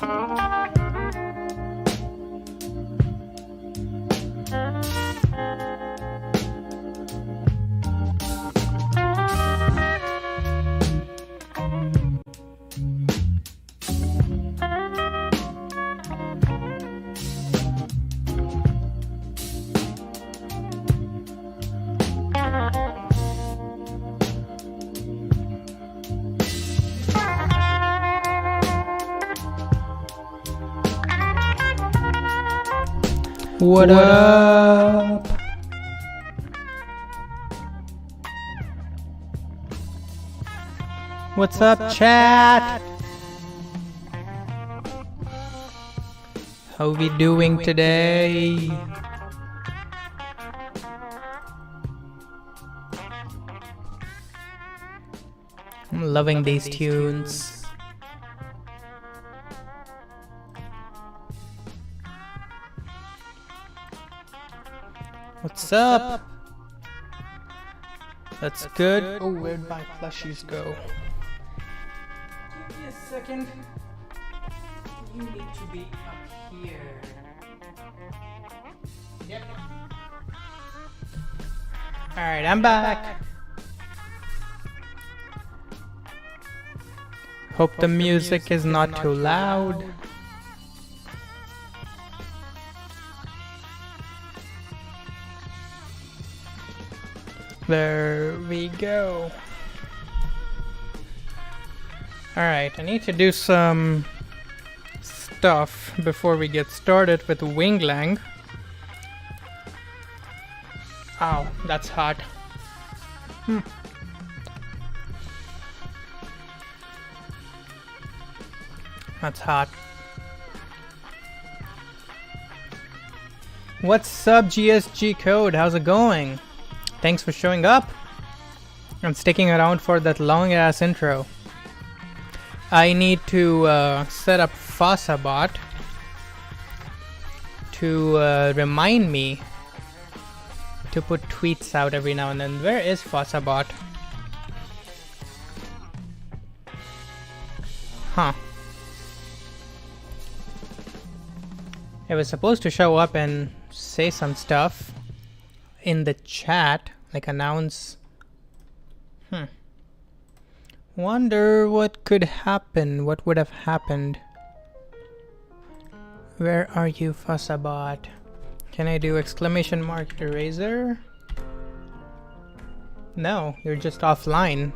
What up? What's up, chat? How we doing today? I'm loving these tunes. What's up? That's good. Oh, where'd my plushies go? Give me a second. You need to be up here. Yep. Alright, I'm back. Hope the music is not too loud. There we go. Alright, I need to do some stuff before we get started with Winglang. Ow, that's hot. That's hot. What's up, GSG Code? How's it going? Thanks for showing up. I'm sticking around for that long ass intro. I need to set up FosaBot to remind me to put tweets out every now and then. Where is FosaBot? Huh. It was supposed to show up and say some stuff in the chat, like announce. Wonder what could happen, what would have happened. Where are you, FosaBot? Can I do exclamation mark eraser? No, you're just offline.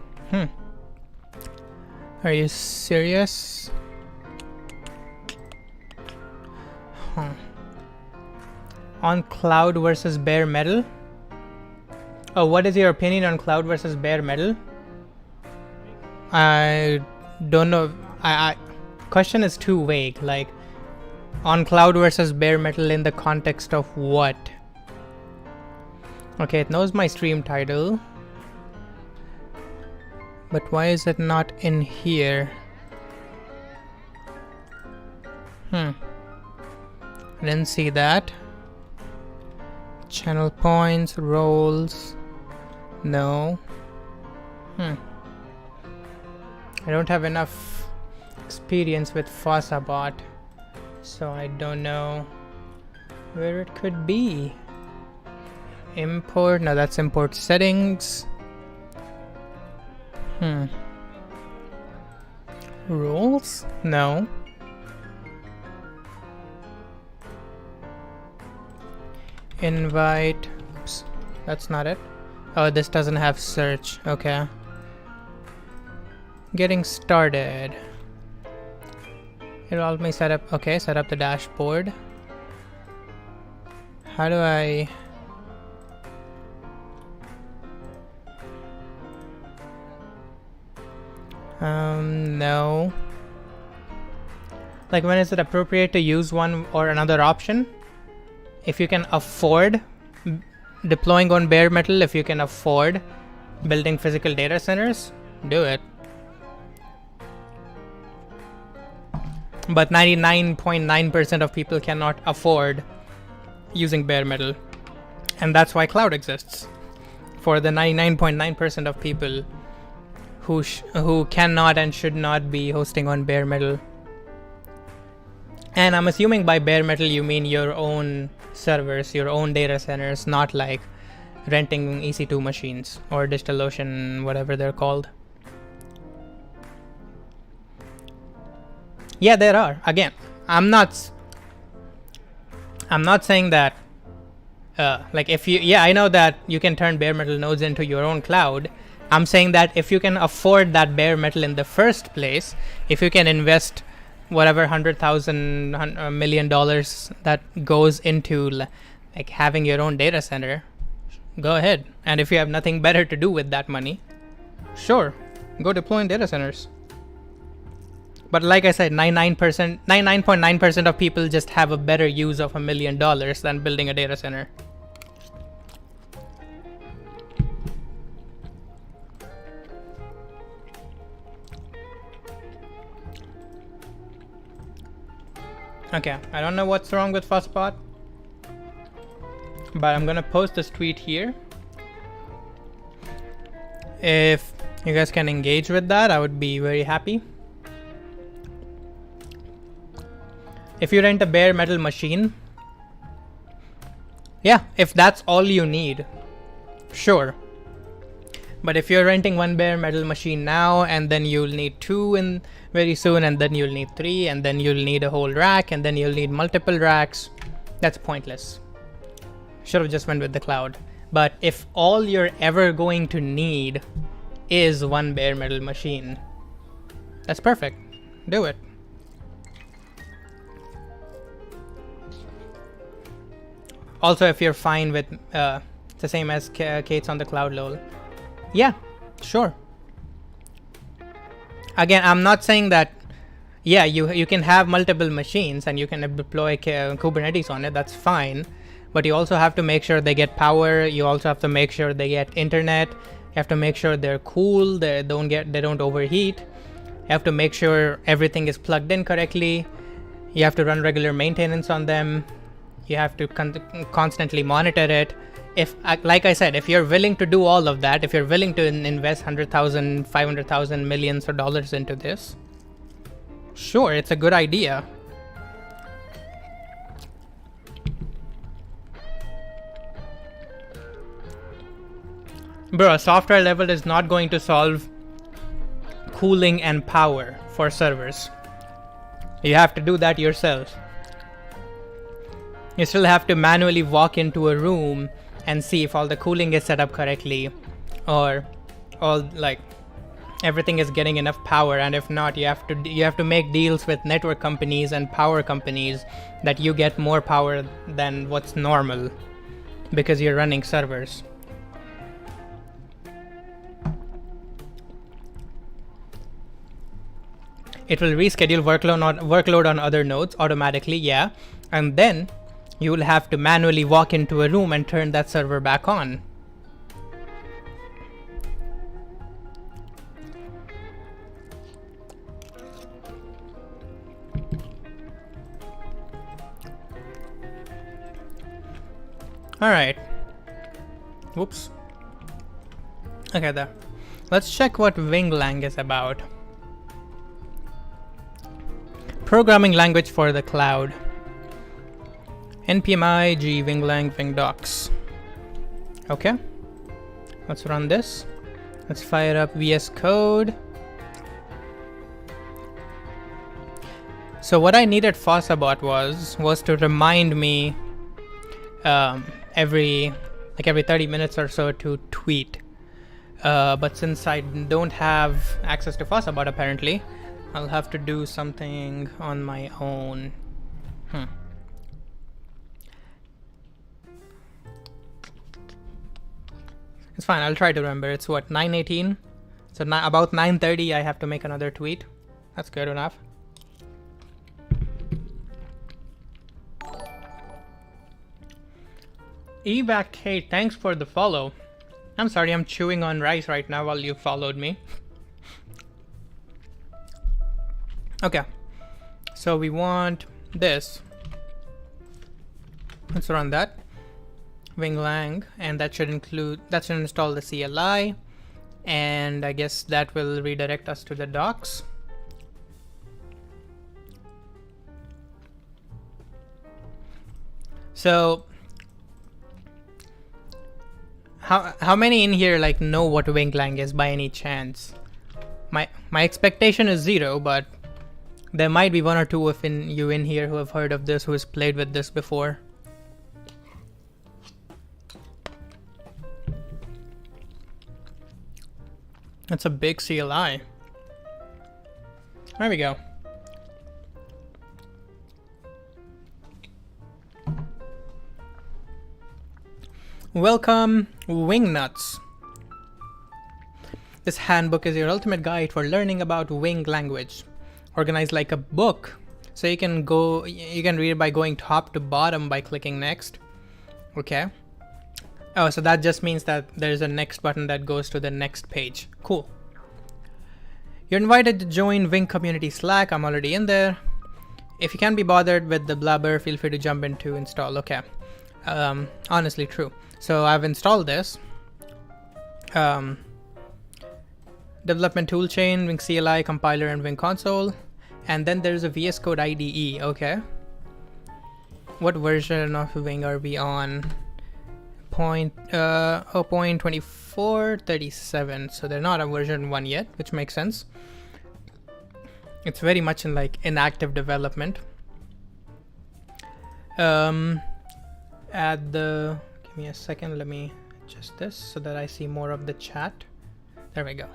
Are you serious? On cloud versus bare metal? Oh, what is your opinion on cloud versus bare metal? I don't know. Question is too vague. Like, on cloud versus bare metal in the context of what? Okay, it knows my stream title. But why is it not in here? I didn't see that. Channel points, roles. No. I don't have enough experience with FosaBot, so I don't know where it could be. Import, no, that's import settings. Roles? No. Invite. Oops, that's not it. Oh, this doesn't have search. Okay. Getting started. It'll help me set up. Okay, set up the dashboard. How do I? No. Like, when is it appropriate to use one or another option? If you can afford deploying on bare metal, if you can afford building physical data centers, do it. But 99.9% of people cannot afford using bare metal. And that's why cloud exists. For the 99.9% of people who cannot and should not be hosting on bare metal. And I'm assuming by bare metal you mean your own servers, your own data centers, not like renting EC2 machines or DigitalOcean, whatever they're called. Yeah, there are. Again, I'm not saying that like if you, yeah, I know that you can turn bare metal nodes into your own cloud. I'm saying that if you can afford that bare metal in the first place, if you can invest whatever $100,000 million that goes into like having your own data center, go ahead. And if you have nothing better to do with that money, sure, go deploy in data centers. But like I said, 99.9% of people just have a better use of $1 million than building a data center. Okay, I don't know what's wrong with Fuzzbot, but I'm gonna post this tweet here. If you guys can engage with that, I would be very happy. If you rent a bare metal machine, yeah, if that's all you need, sure. But if you're renting one bare metal machine now, and then you'll need two in very soon, and then you'll need three, and then you'll need a whole rack, and then you'll need multiple racks, that's pointless. Should have just went with the cloud. But if all you're ever going to need is one bare metal machine, that's perfect. Do it. Also, if you're fine with it's the same as Kate's on the cloud, lol. Yeah, sure. Again, I'm not saying that, yeah, you can have multiple machines and you can deploy Kubernetes on it, that's fine. But you also have to make sure they get power. You also have to make sure they get internet. You have to make sure they're cool, they don't overheat. You have to make sure everything is plugged in correctly. You have to run regular maintenance on them. You have to constantly monitor it. If, like I said, if you're willing to do all of that, if you're willing to invest 100,000, 500,000, millions of dollars into this, sure, it's a good idea. Bro, a software level is not going to solve cooling and power for servers. You have to do that yourself. You still have to manually walk into a room and see if all the cooling is set up correctly, or all like everything is getting enough power, and if not, you have to make deals with network companies and power companies that you get more power than what's normal because you're running servers. It will reschedule workload on other nodes automatically, yeah, and then you will have to manually walk into a room and turn that server back on. Alright. Whoops. Okay, there. Let's check what Winglang is about. Programming language for the cloud. npmi g winglang wingdocs. Okay, let's run this. Let's fire up VS Code. So what I needed Fossabot was to remind me every 30 minutes or so to tweet. But since I don't have access to Fossabot apparently, I'll have to do something on my own. It's fine, I'll try to remember. It's what, 9:18? So about 9:30 I have to make another tweet. That's good enough. Evac Kate, thanks for the follow. I'm sorry, I'm chewing on rice right now while you followed me. Okay, so we want this. Let's run that. Winglang, and that should install the CLI, and I guess that will redirect us to the docs. So how many in here like know what Winglang is by any chance? My expectation is 0, but there might be 1 or 2 of you in here who have heard of this, who has played with this before. That's a big CLI. There we go. Welcome, Wingnuts. This handbook is your ultimate guide for learning about Wing language. Organized like a book, so you can read it by going top to bottom by clicking next. Okay. Oh, so that just means that there's a next button that goes to the next page. Cool. You're invited to join Wing Community Slack. I'm already in there. If you can't be bothered with the blabber, feel free to jump in to install. Okay. Honestly, true. So I've installed this. Development toolchain, Wing CLI, compiler, and Wing console. And then there's a VS Code IDE. Okay. What version of Wing are we on? 0.2437. So they're not on version 1 yet, which makes sense. It's very much in like inactive development. Give me a second, let me adjust this so that I see more of the chat. There we go.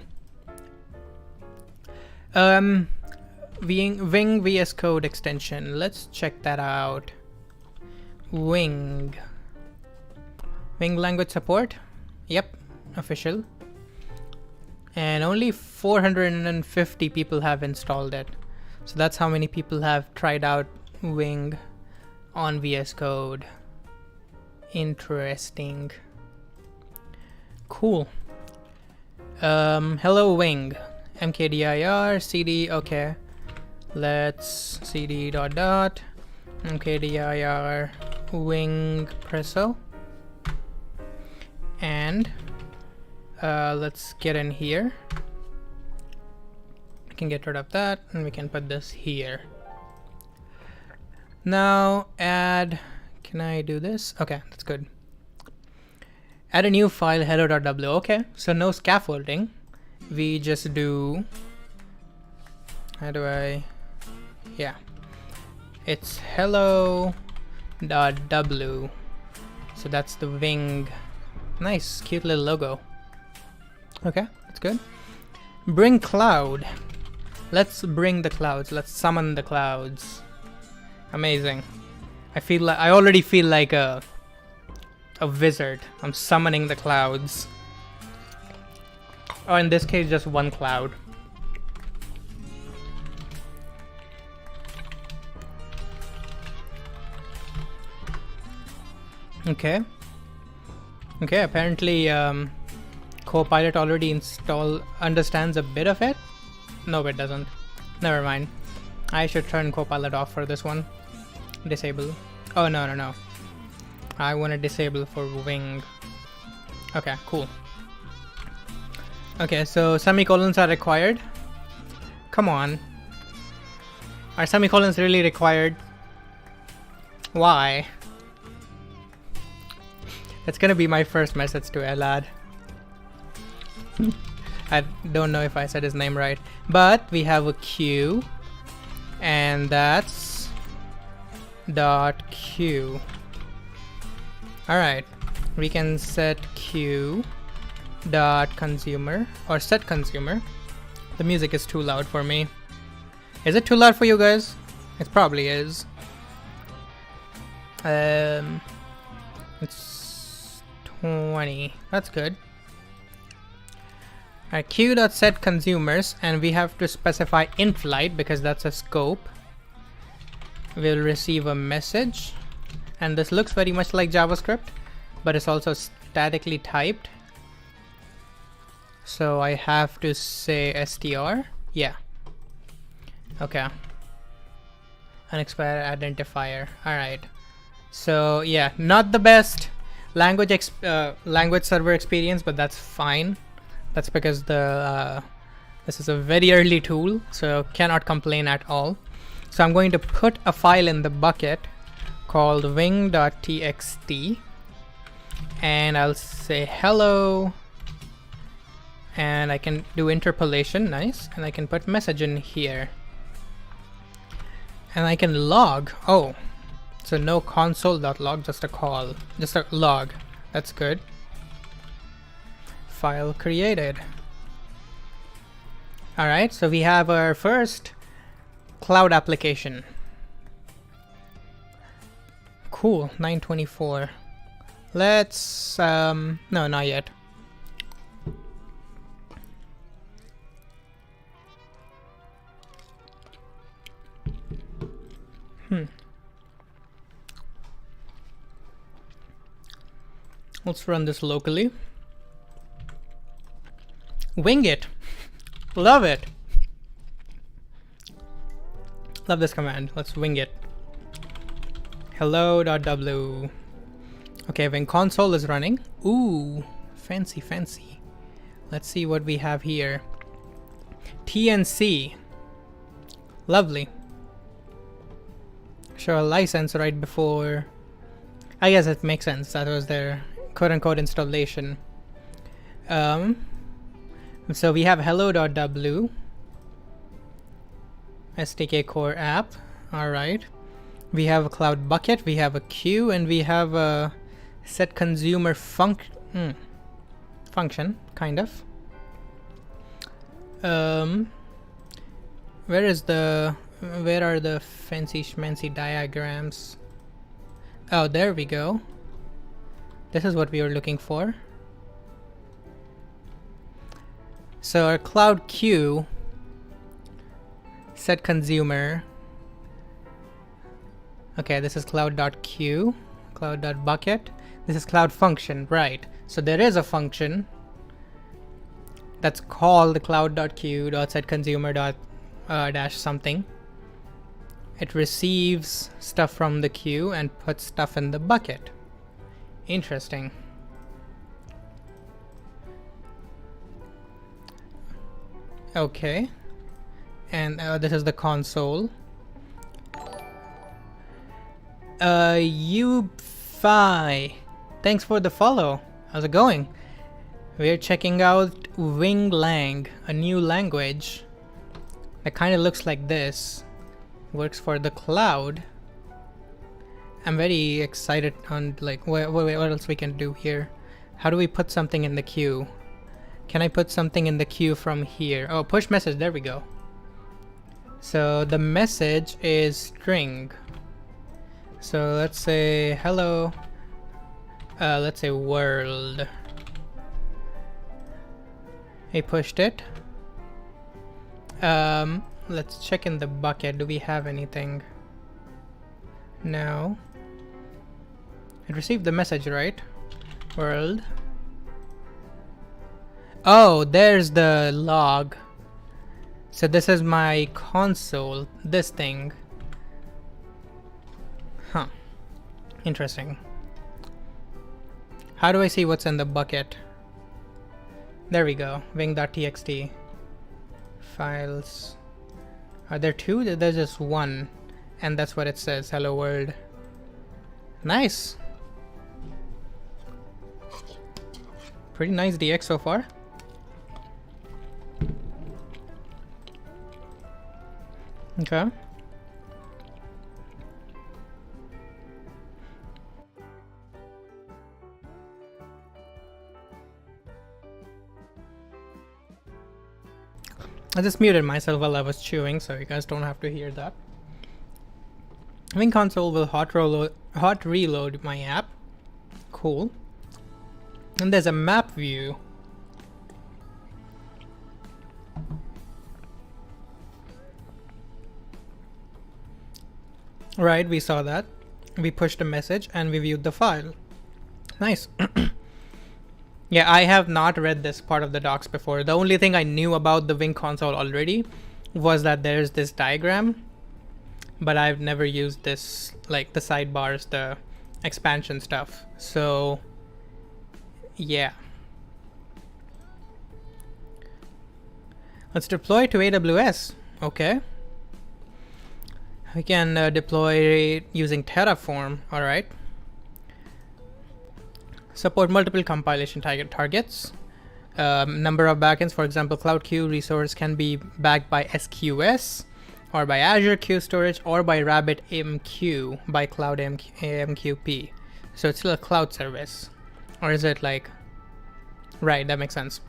Wing VS Code extension. Let's check that out. Wing language support. Yep, official. And only 450 people have installed it. So that's how many people have tried out Wing on VS Code. Interesting. Cool. Hello Wing. mkdir cd. Okay. Let's cd dot mkdir wing presso. And let's get in here. We can get rid of that and we can put this here. Now add, can I do this? Okay, that's good. Add a new file, hello.w. Okay, so no scaffolding. We just do, how do I, yeah, it's hello.w. So that's the Wing. Nice, cute little logo. Okay, that's good. Bring cloud. Let's bring the clouds. Let's summon the clouds. Amazing. I already feel like a wizard. I'm summoning the clouds. Or in this case, just one cloud. Okay. Okay, apparently Copilot already understands a bit of it. No, it doesn't. Never mind. I should turn Copilot off for this one. Disable. Oh, no. I want to disable for Wing. Okay, cool. Okay, so semicolons are required. Come on. Are semicolons really required? Why? That's gonna be my first message to Elad. I don't know if I said his name right, but we have a Q, and that's .q. Alright, we can set Q dot consumer or set consumer. The music is too loud for me. Is it too loud for you guys? It probably is. It's 20. That's good. Alright, Q dot set consumers, and we have to specify in flight because that's a scope. We'll receive a message, and this looks very much like JavaScript, but it's also statically typed. So I have to say str. Yeah. Okay. Unexpired identifier. Alright. So yeah, not the best language server experience, but that's fine. That's because this is a very early tool, so cannot complain at all. So I'm going to put a file in the bucket called wing.txt, and I'll say hello, and I can do interpolation, nice, and I can put message in here, and I can log. Oh, so no console.log, just a call, just a log. That's good. File created. All right, so we have our first cloud application. Cool, 924. Let's no, not yet. Let's run this locally. Wing it. Love it. Love this command. Let's wing it. Hello.w. Okay, when console is running. Ooh, fancy, fancy. Let's see what we have here. TNC. Lovely. Show a license right before. I guess it makes sense. That was their quote-unquote installation. So we have hello.w. SDK core app. All right. We have a cloud bucket. We have a queue, and we have a set consumer function, kind of. Where are the fancy schmancy diagrams? Oh, there we go. This is what we were looking for. So our cloud queue, set consumer. Okay, this is cloud.queue, cloud.bucket. This is cloud function, right? So there is a function that's called cloud.queue.setConsumer dash something. It receives stuff from the queue and puts stuff in the bucket. Interesting. Okay, and this is the console. Fi, thanks for the follow. How's it going? We're checking out Winglang, a new language that kind of looks like this. Works for the cloud. I'm very excited on like what else we can do here. How do we put something in the queue? Can I put something in the queue from here? Oh, push message, there we go. So the message is string. So let's say hello. Let's say world. I pushed it. Let's check in the bucket. Do we have anything? No. It received the message, right? World. Oh, there's the log. So this is my console, this thing. Huh. Interesting. How do I see what's in the bucket? There we go. Wing.txt. Files. Are there two? There's just one. And that's what it says. Hello world. Nice. Pretty nice DX so far. Okay. I just muted myself while I was chewing, so you guys don't have to hear that. Wing console will hot reload my app. Cool. And there's a map view. Right, we saw that. We pushed a message and we viewed the file. Nice. Yeah, I have not read this part of the docs before. The only thing I knew about the Wing console already was that there's this diagram, but I've never used this, like the sidebars, the expansion stuff. So yeah. Let's deploy to AWS. Okay. We can deploy using Terraform. All right. Support multiple compilation targets. Number of backends, for example, Cloud Queue resource can be backed by SQS or by Azure Queue Storage or by RabbitMQ by Cloud AMQP. So it's still a cloud service. Or is it like... Right, that makes sense.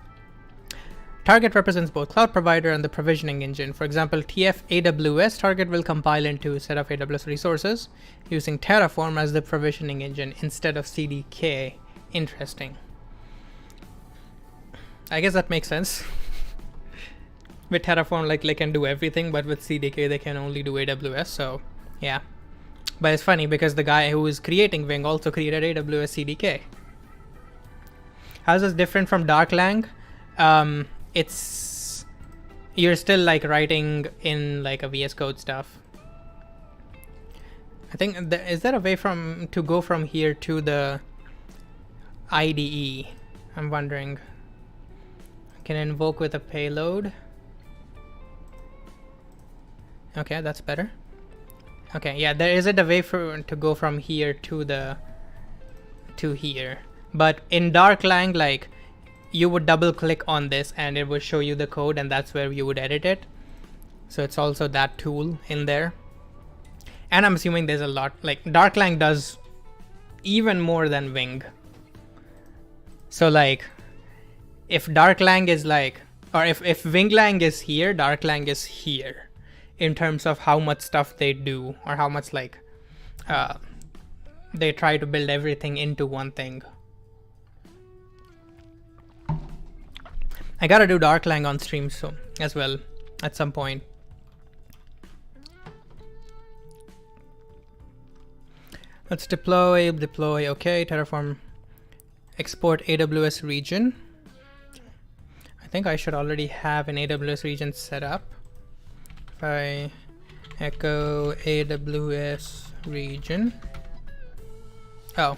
Target represents both cloud provider and the provisioning engine. For example, TF AWS target will compile into a set of AWS resources using Terraform as the provisioning engine instead of CDK. Interesting. I guess that makes sense. With Terraform, like, they can do everything, but with CDK they can only do AWS. So yeah, but it's funny because the guy who is creating Wing also created AWS CDK. How's this different from Darklang? It's you're still like writing in like a VS Code stuff. I think is there a way to go from here to the IDE? I'm wondering. Can invoke with a payload. Okay, that's better. Okay, yeah, there isn't a way to go from here to here. But in Darklang, like, you would double click on this and it would show you the code, and that's where you would edit it. So it's also that tool in there. And I'm assuming there's a lot, like, Darklang does even more than Wing. So like, if Darklang is like, or if Winglang is here, Darklang is here in terms of how much stuff they do, or how much like they try to build everything into one thing. I gotta do Darklang on stream so as well at some point. Let's deploy, okay, Terraform, export AWS region. I think I should already have an AWS region set up. If I echo AWS region. Oh,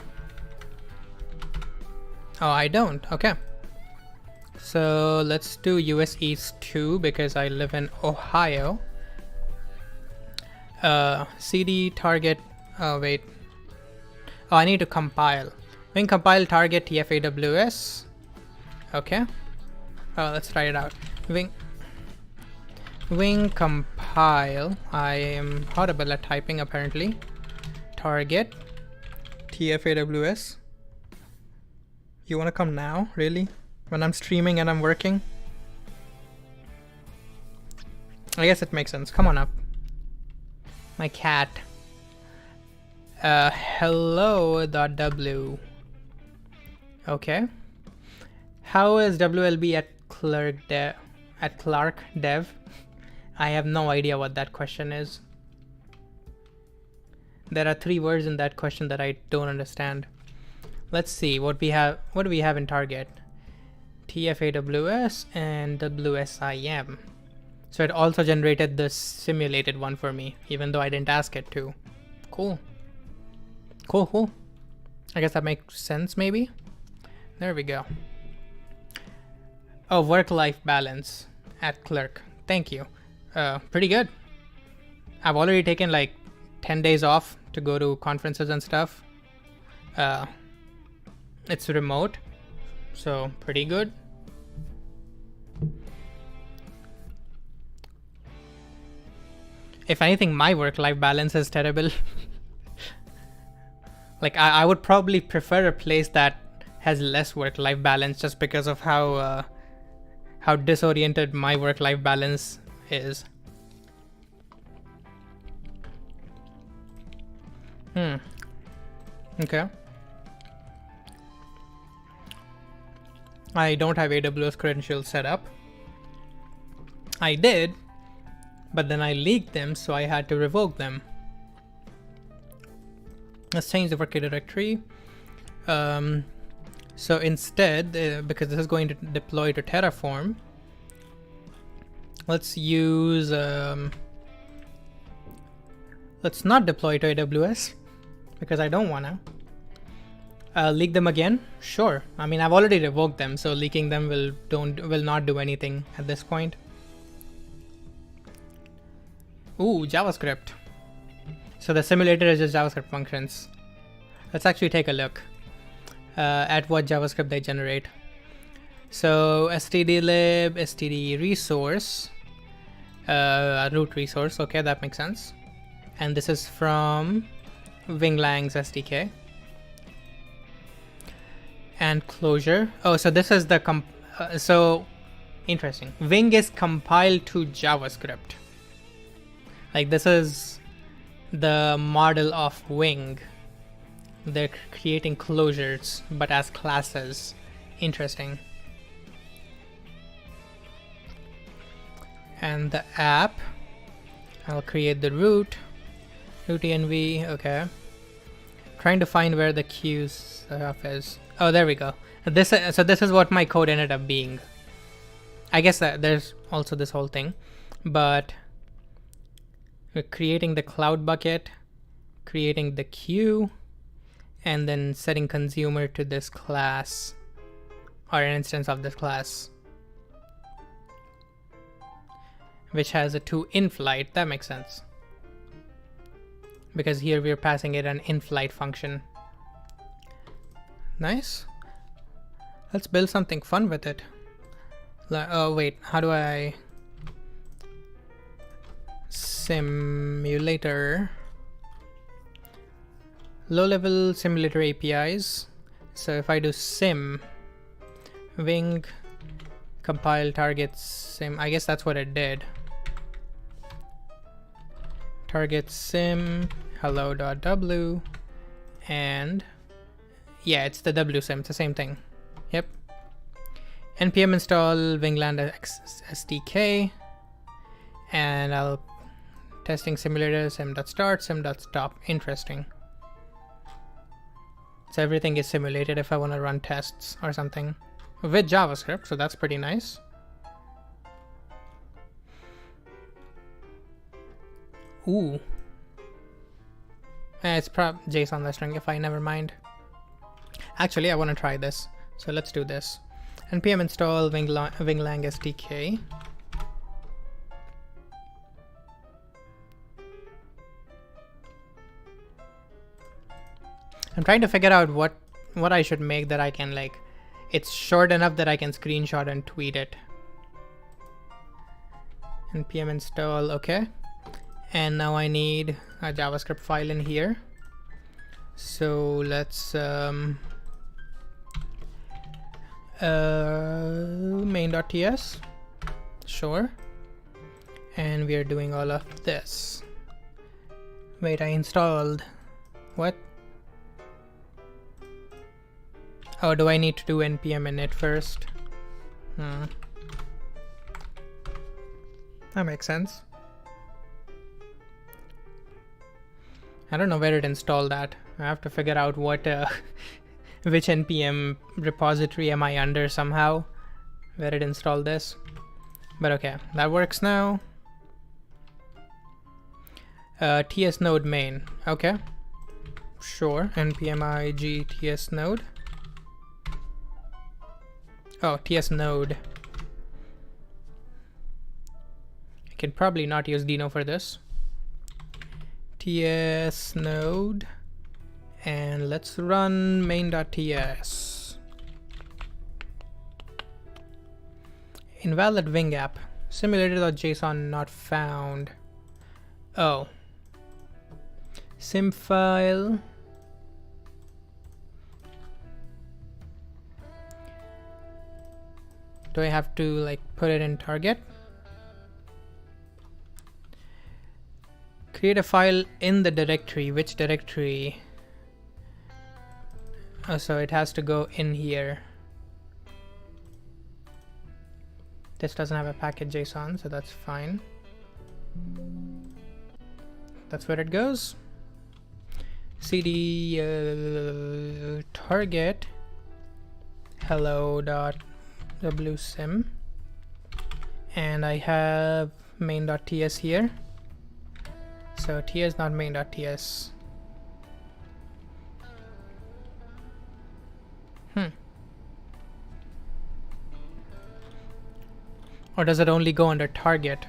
I don't, okay. So let's do US East 2 because I live in Ohio. CD target, oh wait. Oh, I need to compile. Wing compile target TF AWS. Okay. Oh, let's try it out. Wing compile. I am horrible at typing apparently. Target TF AWS. You wanna come now? Really? When I'm streaming and I'm working? I guess it makes sense. Come on up. My cat. Hello.w. Okay. How is WLB at Clark Dev? I have no idea what that question is. There are 3 words in that question that I don't understand. Let's see what we have. What do we have in target? TF-AWS and WSIM. So it also generated the simulated one for me, even though I didn't ask it to. Cool. Cool. I guess that makes sense, maybe? There we go. Oh, work-life balance at Clerk. Thank you. Pretty good. I've already taken like 10 days off to go to conferences and stuff. It's remote, so pretty good. If anything, my work-life balance is terrible. Like I would probably prefer a place that has less work-life balance just because of how disoriented my work-life balance is. Okay. I don't have AWS credentials set up. I did, but then I leaked them, so I had to revoke them. Let's change the working directory. So instead, because this is going to deploy to Terraform, let's use, let's not deploy to AWS because I don't wanna. Leak them again? Sure. I mean, I've already revoked them, so leaking them will not do anything at this point. Ooh, JavaScript. So the simulator is just JavaScript functions. Let's actually take a look at what JavaScript they generate. So stdlib, std resource, root resource. Okay, that makes sense. And this is from Winglang's SDK. And closure. Oh, so this is the so interesting. Wing is compiled to JavaScript. Like this is the model of Wing. They're creating closures, but as classes. Interesting. And the app, I'll create the root env. Okay. Trying to find where the queue stuff is. Oh, there we go. So this is what my code ended up being. I guess that there's also this whole thing, but we're creating the cloud bucket, creating the queue, and then setting consumer to this class or an instance of this class, which has a toInFlight. That makes sense, because here we're passing it an inFlight function. Nice. Let's build something fun with it. Oh wait, how do I simulator, low level simulator APIs. So if I do sim wing compile target sim, I guess that's what it did. Target sim hello.w, and yeah, it's the wsim, it's the same thing. Yep. npm install Winglang SDK, and I'll testing simulator sim.start, sim.stop. Interesting. So everything is simulated if I want to run tests or something with JavaScript, so that's pretty nice. Ooh. It's JSON string if I never mind. Actually, I want to try this, so let's do this. npm install Winglang SDK. I'm trying to figure out what I should make that I can, like, it's short enough that I can screenshot and tweet it. npm install, okay. And now I need a JavaScript file in here. So let's main.ts, sure. And we are doing all of this. Wait, I installed what? Oh, do I need to do npm init first? That makes sense. I don't know where it installed that. I have to figure out what which npm repository am I under somehow, where it installed this. But okay, that works now. TS node main. Okay, sure. npm ig ts node. Oh, TS node. I can probably not use Dino for this. TS node, and let's run main.ts. Invalid Wing app. Simulator.json not found. Oh. Sim file. Do I have to, like, put it in target? Create a file in the directory. Which directory? Oh, so it has to go in here. This doesn't have a package JSON, so that's fine. That's where it goes. cd target hello.wsim, and I have main.ts here. So ts not main.ts. Or does it only go under target?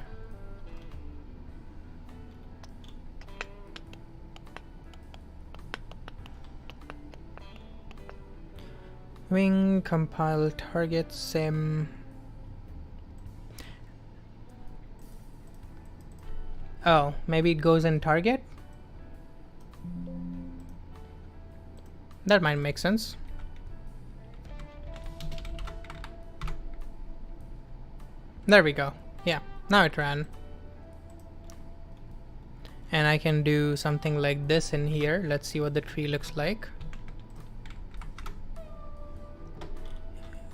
Wing compile target sim. Oh, maybe it goes in target? That might make sense. There we go. Yeah, now it ran. And I can do something like this in here. Let's see what the tree looks like.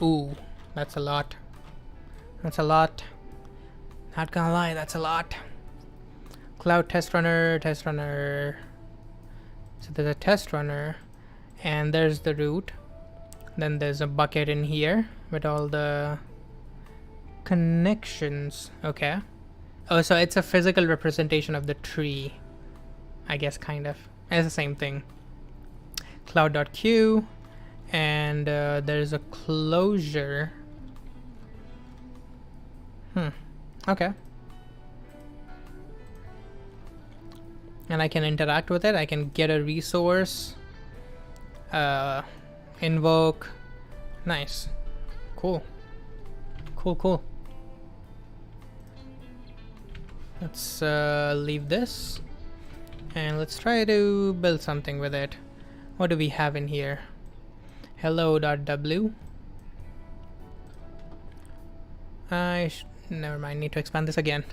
Ooh, that's a lot. That's a lot. Not gonna lie, that's a lot. Cloud test runner, test runner. So there's a test runner, and there's the root. Then there's a bucket in here with all the connections. Okay. Oh, so it's a physical representation of the tree. I guess kind of. It's the same thing. Cloud.q, and there's a closure. Okay. And I can interact with it. I can get a resource, invoke. Nice. Cool. Cool. Let's leave this, and let's try to build something with it. What do we have in here? Hello.w. Never mind, need to expand this again.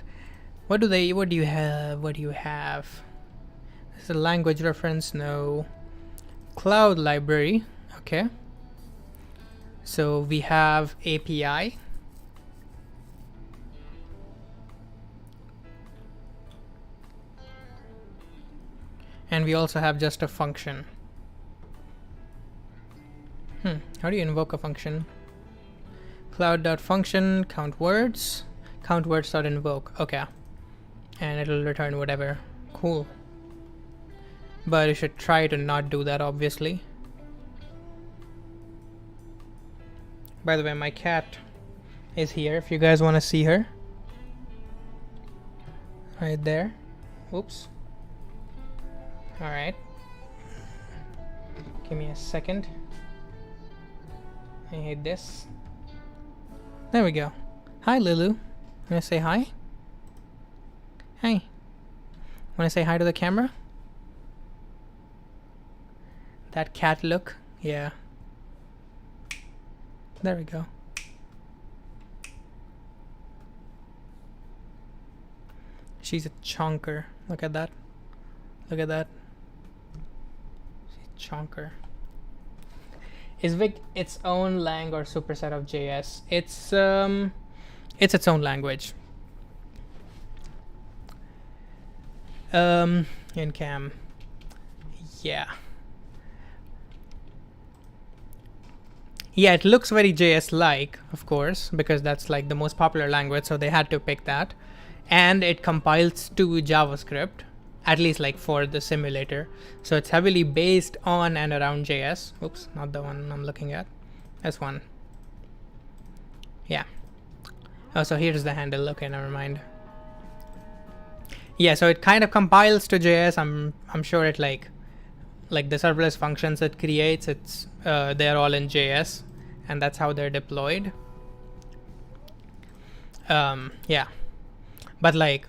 What do you have? This is a language reference, no. Cloud library, okay. So we have API. And we also have just a function. How do you invoke a function? Cloud.function, count words dot invoke. Okay. And it'll return whatever. Cool. But you should try to not do that, obviously. By the way, my cat is here if you guys want to see her. Right there. Oops. Alright. Give me a second. I hate this. There we go. Hi, Lulu. Wanna say hi? Hey. Wanna say hi to the camera? That cat look? Yeah. There we go. She's a chonker. Look at that. Look at that. She's a chonker. Is Vic its own lang or superset of JS? It's its own language. In cam. Yeah. Yeah, it looks very JS-like, of course, because that's like the most popular language, so they had to pick that. And it compiles to JavaScript, at least like for the simulator. So it's heavily based on and around JS. Oops, not the one I'm looking at. That's one. Yeah. Oh, so here's the handle. Okay, never mind. Yeah, so it kind of compiles to JS. I'm sure it like the serverless functions it creates, it's they're all in JS, and that's how they're deployed. Yeah, but like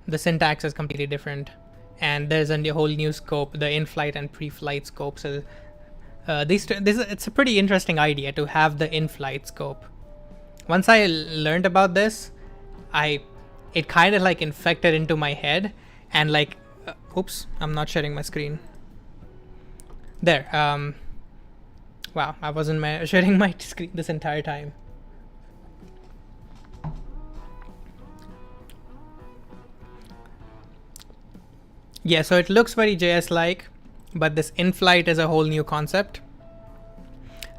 the syntax is completely different, and there's a whole new scope, the in-flight and pre-flight scope. So it's a pretty interesting idea to have the in-flight scope. Once I learned about this, it kind of like infected into my head, and like oops, I'm not sharing my screen. There. Wow, I wasn't sharing my screen this entire time. Yeah, so it looks very JS-like, but this in-flight is a whole new concept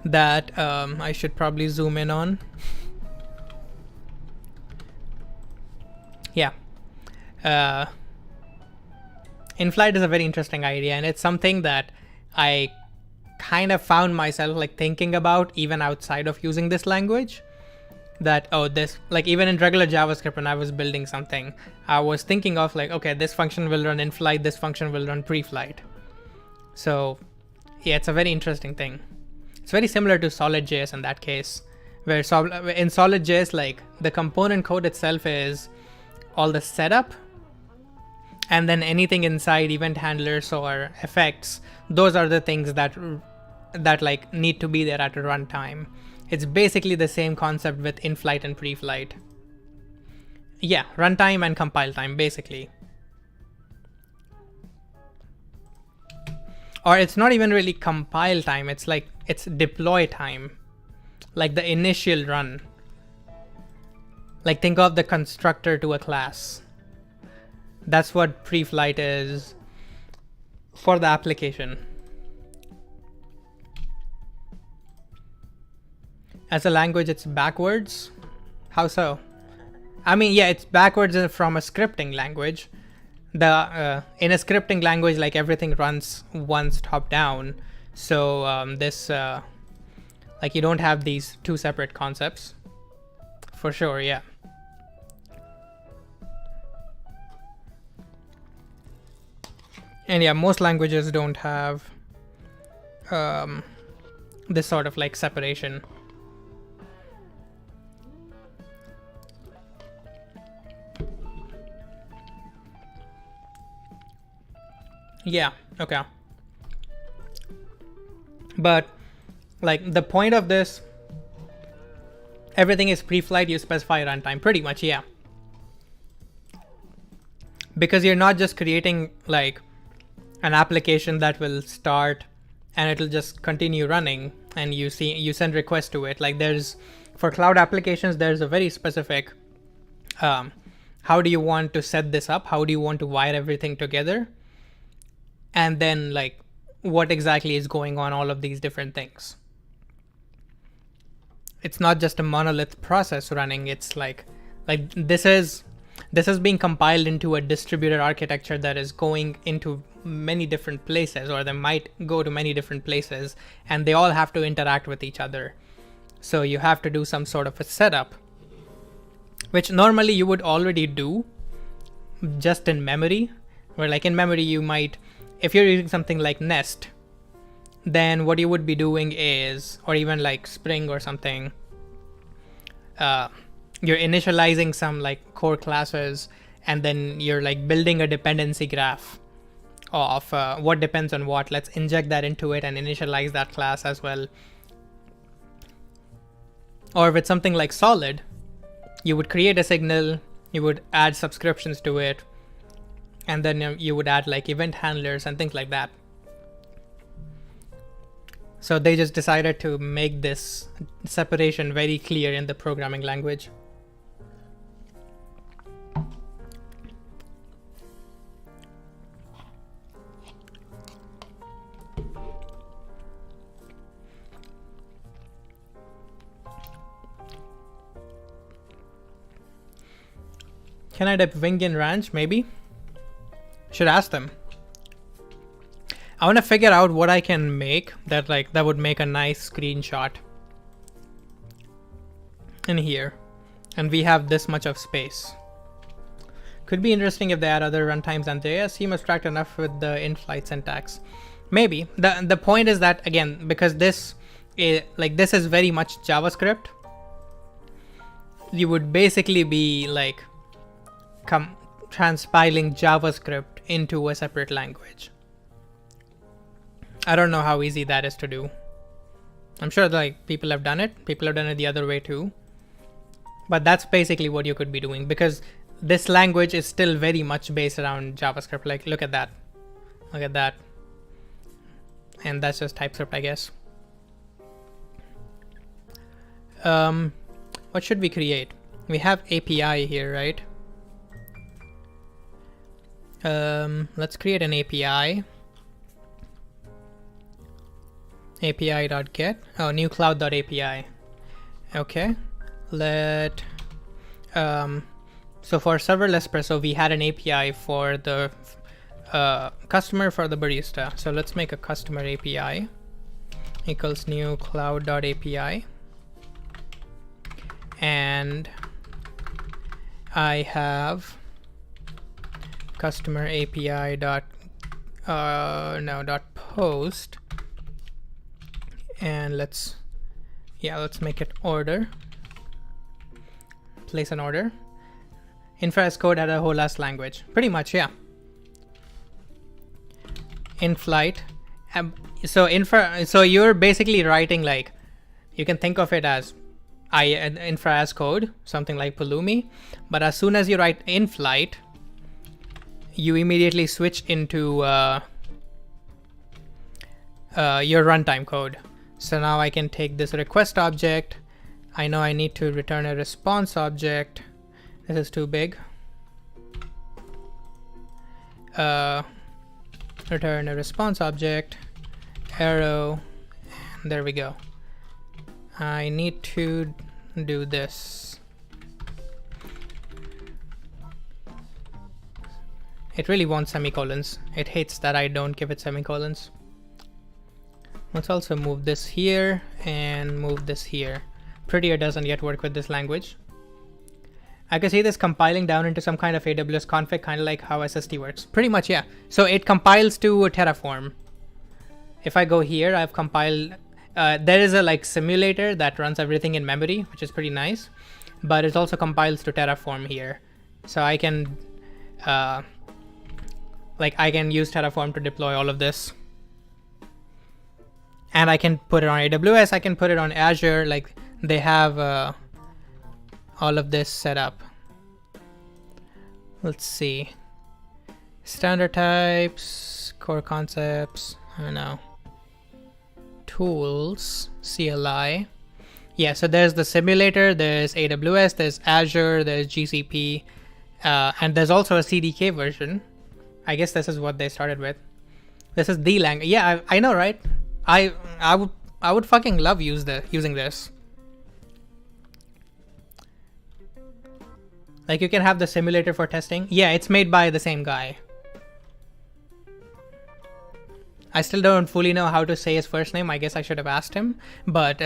that I should probably zoom in on. Yeah. In-flight is a very interesting idea, and it's something that I kind of found myself like thinking about even outside of using this language. That, oh, this, like even in regular JavaScript when I was building something, I was thinking of like, okay, this function will run in flight, this function will run pre-flight. So yeah, it's a very interesting thing. It's very similar to solid.js in that case, where in solid.js, like the component code itself is all the setup, and then anything inside event handlers or effects, those are the things that like need to be there at a runtime. It's basically the same concept with in-flight and pre-flight. Yeah, runtime and compile time, basically. Or it's not even really compile time, it's like it's deploy time, like the initial run. Like think of the constructor to a class. That's what pre-flight is for the application. As a language, it's backwards. How so? I mean, yeah, it's backwards from a scripting language. In a scripting language, like everything runs once top down. So like you don't have these two separate concepts. For sure, yeah. And yeah, most languages don't have this sort of like separation. Yeah, okay. But like the point of this, everything is pre-flight, you specify runtime, pretty much, yeah. Because you're not just creating like an application that will start and it'll just continue running and you send requests to it. Like for cloud applications, there's a very specific, how do you want to set this up? How do you want to wire everything together? And then like what exactly is going on, all of these different things. It's not just a monolith process running. It's like this is being compiled into a distributed architecture that is going into many different places, or they might go to many different places, and they all have to interact with each other. So you have to do some sort of a setup, which normally you would already do just in memory, where like in memory you might, if you're using something like Nest, then what you would be doing is, or even like Spring or something, you're initializing some like core classes, and then you're like building a dependency graph of what depends on what. Let's inject that into it and initialize that class as well. Or with something like Solid, you would create a signal, you would add subscriptions to it, and then you would add like event handlers and things like that. So they just decided to make this separation very clear in the programming language. Can I type Winglang Ranch? Maybe. Should ask them. I want to figure out what I can make that would make a nice screenshot in here, and we have this much of space. Could be interesting if they add other runtimes and they seem abstract enough with the in-flight syntax. Maybe. The point is that, again, because this is very much JavaScript, you would basically be like transpiling JavaScript into a separate language. I don't know how easy that is to do. I'm sure like people have done it. People have done it the other way too. But that's basically what you could be doing, because this language is still very much based around JavaScript. Like, look at that. Look at that. And that's just TypeScript, I guess. What should we create? We have API here, right? Let's create an API. API.get. Oh, new cloud.api. Okay. So for serverless espresso, we had an API for the customer, for the barista. So let's make a customer API equals new cloud.api. And I have customer API dot post And let's make it order. Place an order. Infra as code had a whole ass language. Pretty much, yeah. In flight. So you're basically writing like, you can think of it as infra as code, something like Pulumi. But as soon as you write in flight, you immediately switch into your runtime code. So now I can take this request object. I know I need to return a response object. This is too big. Return a response object, arrow, and there we go. I need to do this. It really wants semicolons. It hates that I don't give it semicolons. Let's also move this here and move this here. Prettier doesn't yet work with this language. I can see this compiling down into some kind of AWS config, kind of like how SST works. Pretty much, yeah. So it compiles to Terraform. If I go here, I've compiled. There is a like simulator that runs everything in memory, which is pretty nice. But it also compiles to Terraform here. So I can, I can use Terraform to deploy all of this. And I can put it on AWS. I can put it on Azure. Like they have. All of this set up. Let's see. Standard types, core concepts, I don't know. Tools, CLI. Yeah, so there's the simulator, there's AWS, there's Azure, there's GCP, and there's also a CDK version. I guess this is what they started with. This is the language. Yeah, I know, right? I would fucking love using this. Like you can have the simulator for testing. Yeah, it's made by the same guy. I still don't fully know how to say his first name. I guess I should have asked him, but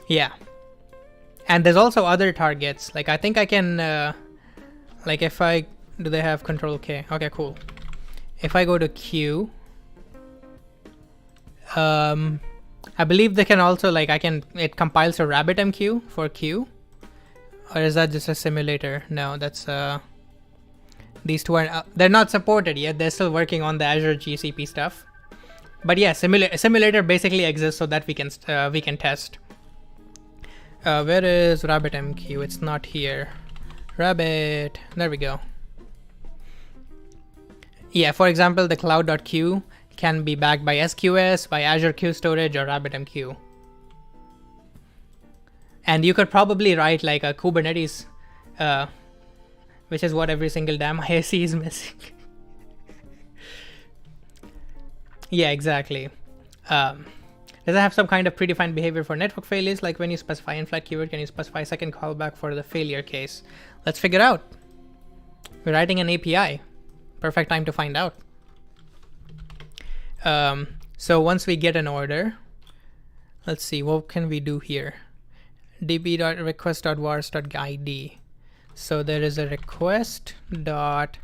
yeah. And there's also other targets. Like I think I can, like if I, do they have control K? Okay, cool. If I go to Q, I believe they can also like, it compiles a RabbitMQ for Q. Or is that just a simulator? No, that's these two are they're not supported yet. They're still working on the Azure GCP stuff. But yeah, simulator basically exists so that we can test. Where is RabbitMQ? It's not here. Rabbit. There we go. Yeah, for example, the cloud.q can be backed by SQS, by Azure Q Storage, or RabbitMQ. And you could probably write like a Kubernetes, which is what every single damn ISC is missing. Yeah, exactly. Does it have some kind of predefined behavior for network failures? Like when you specify in-flight keyword, can you specify second callback for the failure case? Let's figure out. We're writing an API. Perfect time to find out. So once we get an order, let's see, what can we do here? db.request.vars.id. So there is a request dot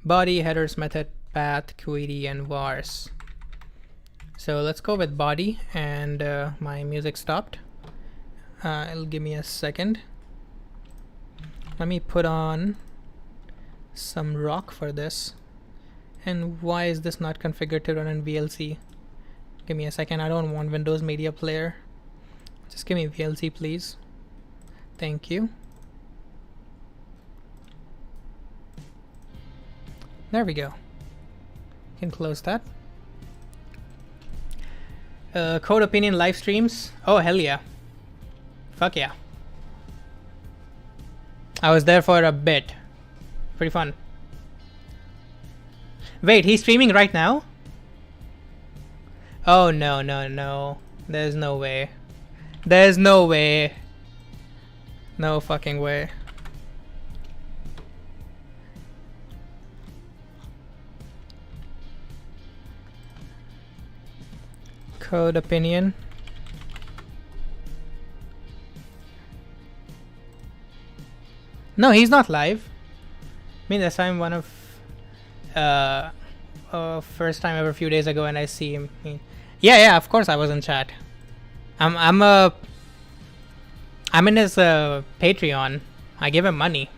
body headers method path query and vars. So let's go with body, and my music stopped. It'll give me a second. Let me put on some rock for this. And why is this not configured to run in VLC? Give me a second. I don't want Windows Media Player. Just give me VLC, please. Thank you. There we go. You can close that. Code Opinion live streams. Oh, hell yeah. Fuck yeah. I was there for a bit. Pretty fun. Wait, he's streaming right now? Oh, no, no, no. There's no way. There's no way. No fucking way. Code Opinion. No, he's not live. I mean, this time first time ever a few days ago, and I see him. Yeah, of course I was in chat. I'm in his Patreon. I give him money.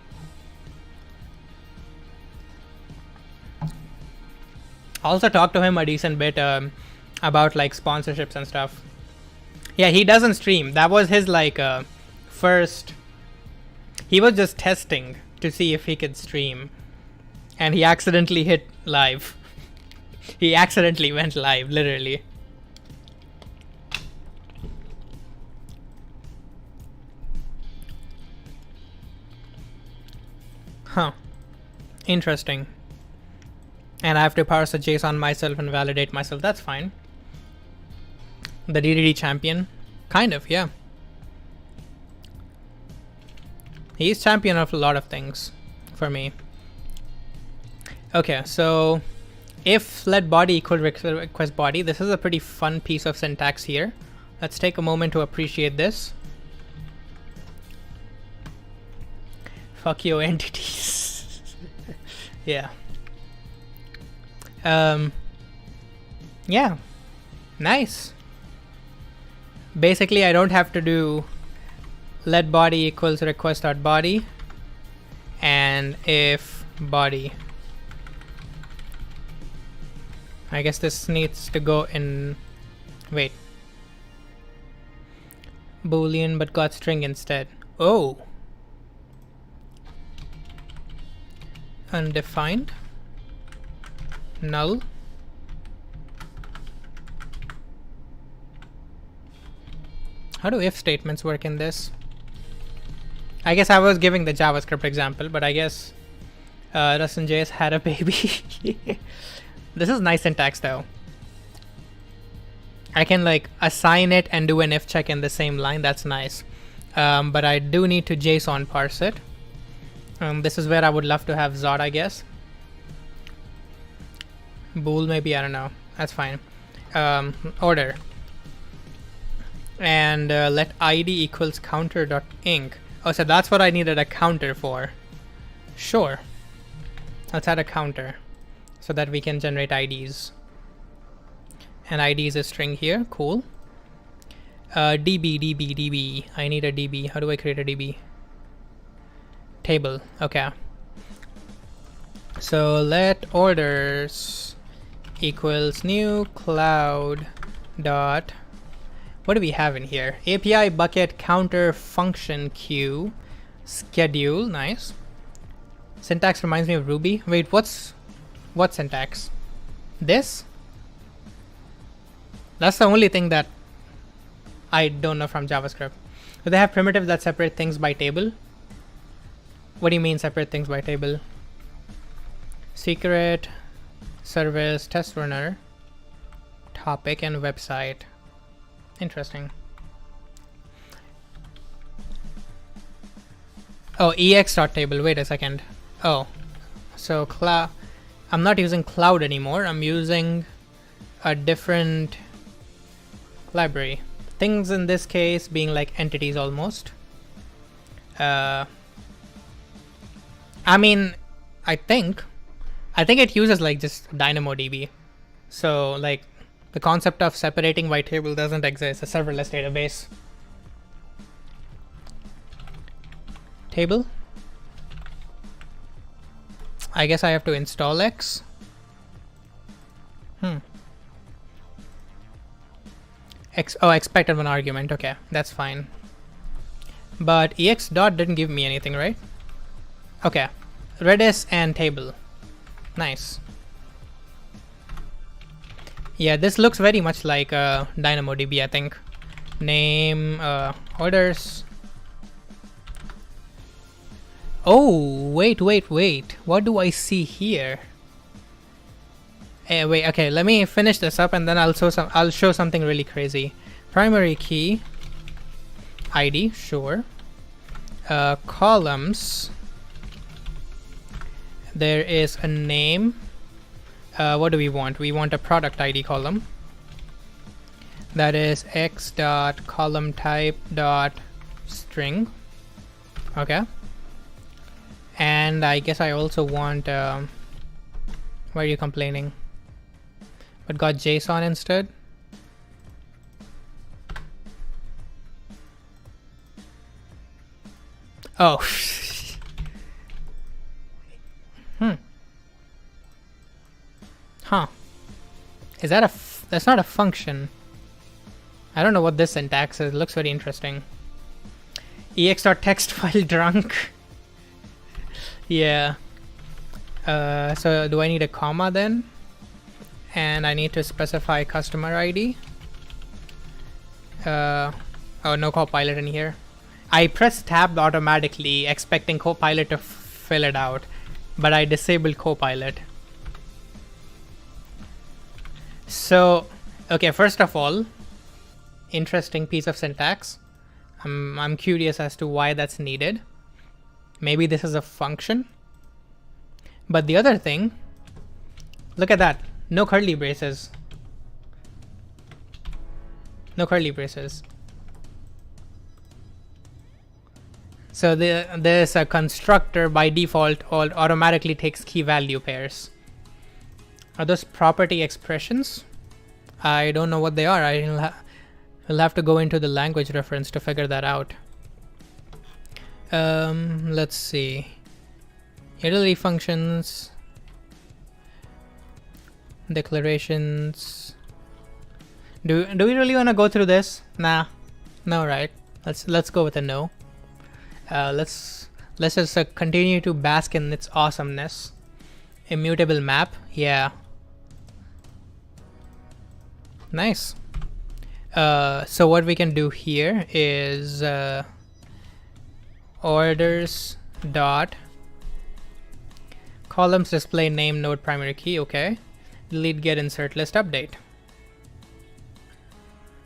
Also talk to him a decent bit about like sponsorships and stuff. Yeah, he doesn't stream. That was his like first. He was just testing to see if he could stream, and he accidentally hit live. He accidentally went live, literally. Huh. Interesting. And I have to parse a JSON myself and validate myself. That's fine. The DDD champion? Kind of, yeah. He's champion of a lot of things for me. Okay, so if let body equal request body, this is a pretty fun piece of syntax here. Let's take a moment to appreciate this. Fuck your entities. Yeah. Yeah. Nice. Basically, I don't have to do let body equals request.body and if body. I guess this needs to go in. Wait. Boolean but got string instead. Oh. Undefined. Null. How do if statements work in this? I guess I was giving the JavaScript example, but I guess Rust and JS had a baby. This is nice syntax though. I can like assign it and do an if check in the same line. That's nice. But I do need to JSON parse it. This is where I would love to have Zod, I guess. Bool maybe, I don't know. That's fine. Order. And let id equals counter.inc. Oh, so that's what I needed a counter for. Sure. Let's add a counter so that we can generate IDs. And ID is a string here. Cool. DB. I need a DB. How do I create a DB? Table. Okay. So let orders equals new cloud dot. What do we have in here? API bucket counter function queue schedule. Nice. Syntax reminds me of Ruby. Wait, what syntax? This? That's the only thing that I don't know from JavaScript. Do they have primitives that separate things by table? What do you mean separate things by table? Secret, service, test runner, topic, and website. Interesting. Oh, ex.table. Wait a second. Oh, so cloud. I'm not using cloud anymore. I'm using a different library. Things in this case being like entities almost. I mean, I think it uses like just DynamoDB. So like the concept of separating by table doesn't exist. A serverless database. Table. I guess I have to install X. Expected one argument. Okay, that's fine. But ex dot didn't give me anything, right? Okay, Redis and table. Nice. Yeah, this looks very much like DynamoDB, I think. Name, orders. Oh, wait. What do I see here? Wait, okay, let me finish this up and then I'll show something really crazy. Primary key, ID, sure. Columns. There is a name. What do we want? We want a product ID column. That is x.columntype.string. Okay. And I guess I also want. Why are you complaining? But got JSON instead. Oh. Huh. Is that that's not a function. I don't know what this syntax is. It looks very interesting. ex.text file drunk. Yeah. So do I need a comma then? And I need to specify customer ID. Oh, no Copilot in here. I pressed tab automatically, expecting Copilot to fill it out, but I disabled Copilot. So, okay, first of all, interesting piece of syntax. I'm curious as to why that's needed. Maybe this is a function. But the other thing, look at that. No curly braces. No curly braces. So there's a constructor by default automatically takes key value pairs. Are those property expressions? I don't know what they are. I'll have to go into the language reference to figure that out. Let's see. Utility functions, declarations. Do we really want to go through this? Nah, no, right? Let's go with a no. Let's just continue to bask in its awesomeness. Immutable map, yeah. Nice. So what we can do here is orders dot columns display name node primary key. Okay. Delete get insert list update.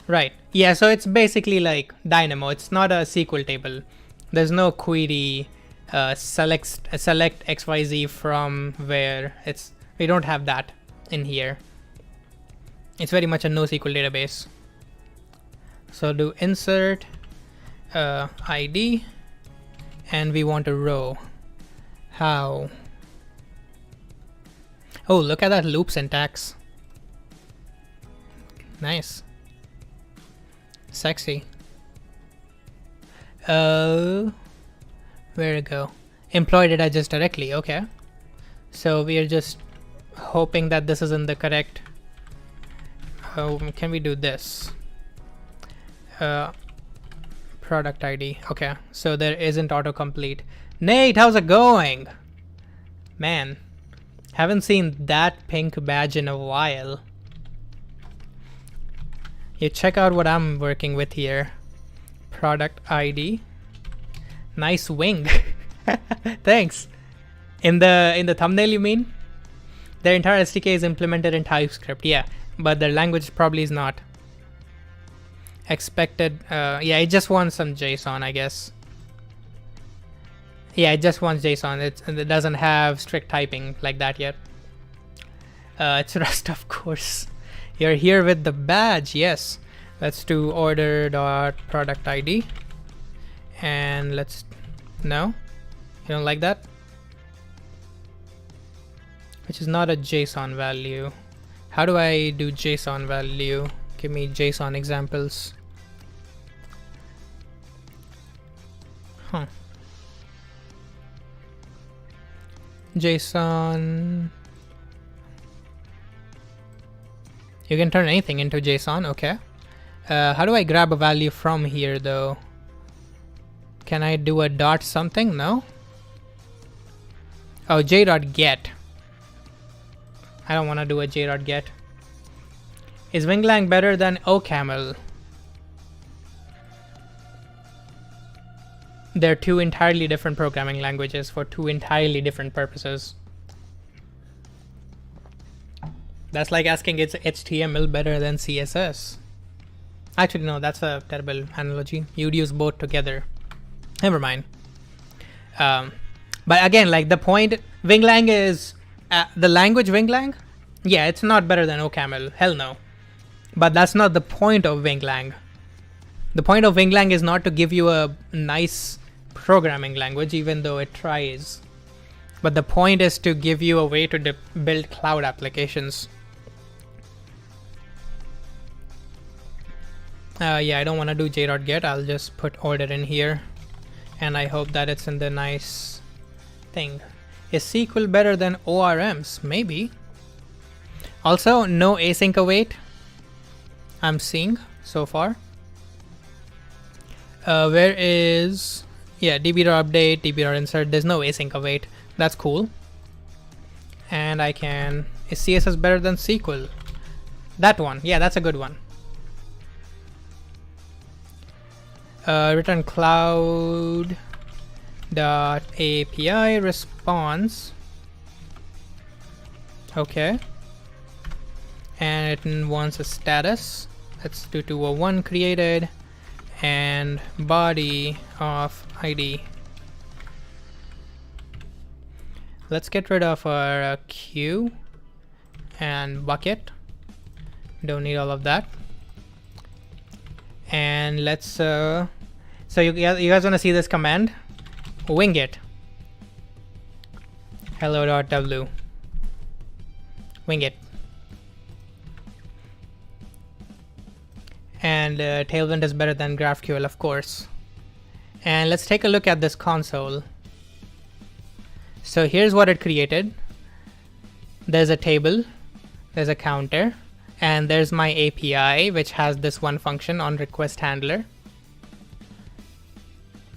Right. Yeah. So it's basically like Dynamo. It's not a SQL table. There's no query select XYZ from where. We don't have that in here. It's very much a NoSQL database. So do insert ID, and we want a row. How? Oh, look at that loop syntax. Nice. Sexy. Where to go? Employee data just directly. Okay. So we are just hoping that this is in the correct. Can we do this? Product ID. Okay, so there isn't autocomplete. Nate, how's it going? Man, haven't seen that pink badge in a while. You check out what I'm working with here. Product ID. Nice wing. Thanks. In the thumbnail, you mean? Their entire SDK is implemented in TypeScript. Yeah, but their language probably is not. Expected. Yeah, it just wants some JSON, I guess. Yeah, it just wants JSON. It doesn't have strict typing like that yet. It's Rust, of course. You're here with the badge. Yes. Let's do order dot product ID, and let's. No, you don't like that? Which is not a JSON value. How do I do JSON value? Give me JSON examples. Huh. JSON. You can turn anything into JSON. Okay. How do I grab a value from here though? Can I do a dot something? No. Oh, j.get. I don't want to do a j.get. Is Winglang better than OCaml? They're two entirely different programming languages for two entirely different purposes. That's like asking is HTML better than CSS? Actually, no, that's a terrible analogy. You'd use both together. Never mind. But again, like the point, Winglang is the language Winglang. Yeah, it's not better than OCaml. Hell no. But that's not the point of Winglang. The point of Winglang is not to give you a nice programming language, even though it tries. But the point is to give you a way to build cloud applications. Yeah, I don't want to do j.get. I'll just put order in here and I hope that it's in the nice thing. Is SQL better than ORMs? Maybe. Also, no async await I'm seeing so far. Where is, yeah, db.update, db.insert, there's no async await. That's cool. And I can, is CSS better than SQL? That one, yeah, that's a good one. Return cloud dot API response. Okay. And it wants a status. Let's do 201 created and body of ID. Let's get rid of our queue and bucket. Don't need all of that. And let's so you guys want to see this command? Wing it. Hello.w. Wing it. And Tailwind is better than GraphQL, of course. And let's take a look at this console. So here's what it created. There's a table, there's a counter, and there's my API, which has this one function on request handler.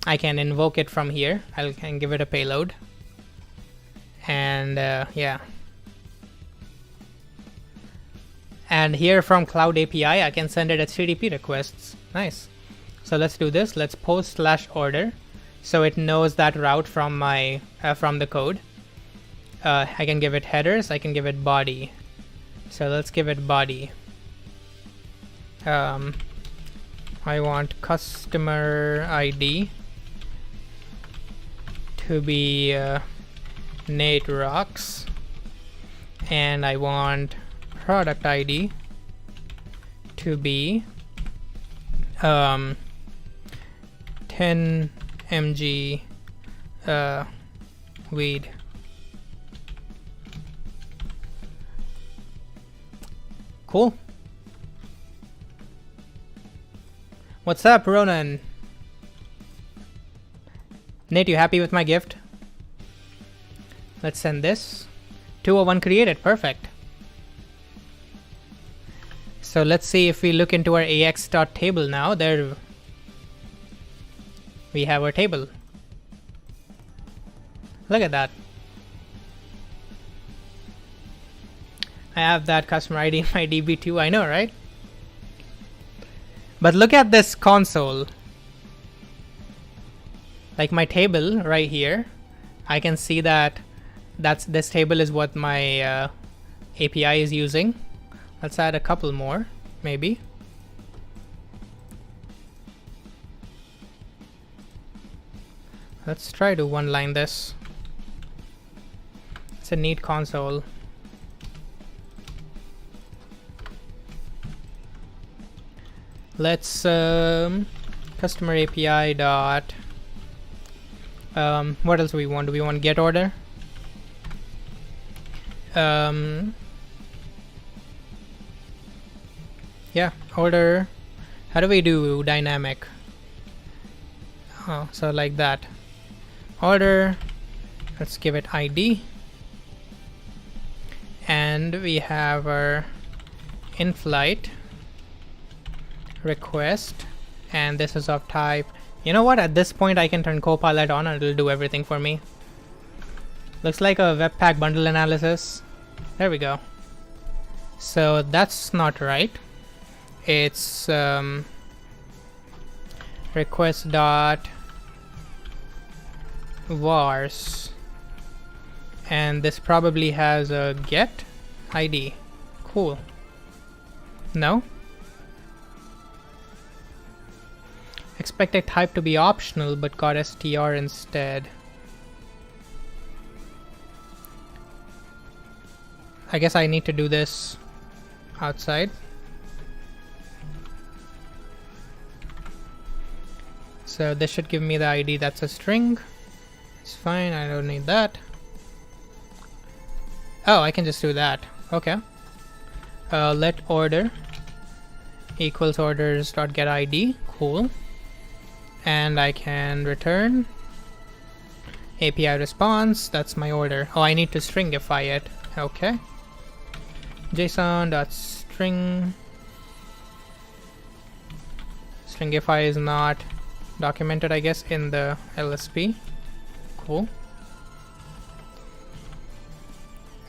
I can invoke it from here. I can give it a payload. And yeah. And here from Cloud API, I can send it HTTP requests. Nice. So let's do this. Let's post /order, so it knows that route from my from the code. I can give it headers. I can give it body. So let's give it body. I want customer ID to be Nate Rocks, and I want product ID to be 10 mg weed. Cool. What's up, Ronan? Nate, you happy with my gift? Let's send this. 201 created, perfect. So let's see if we look into our ax.table now. There we have our table. Look at that. I have that customer ID in my DB2, I know, right? But look at this console. Like my table right here, I can see that this table is what my API is using. Let's add a couple more, maybe. Let's try to one line this. It's a neat console. Let's customer API dot what else do we want? Do we want get order? Yeah, order. How do we do dynamic? Oh, so like that. Order. Let's give it ID. And we have our in-flight request, and this is of type. You know what? At this point, I can turn Copilot on and it'll do everything for me. Looks like a Webpack bundle analysis. There we go. So that's not right. It's request dot vars, and this probably has a get ID. Cool. No. Expected type to be optional, but got str instead. I guess I need to do this outside. So this should give me the ID that's a string. It's fine, I don't need that. Oh, I can just do that. Okay. Let order equals orders dot get ID. Cool. And I can return API response, that's my order. Oh, I need to stringify it. Okay. JSON.string. Stringify is not documented, I guess, in the LSP. Cool.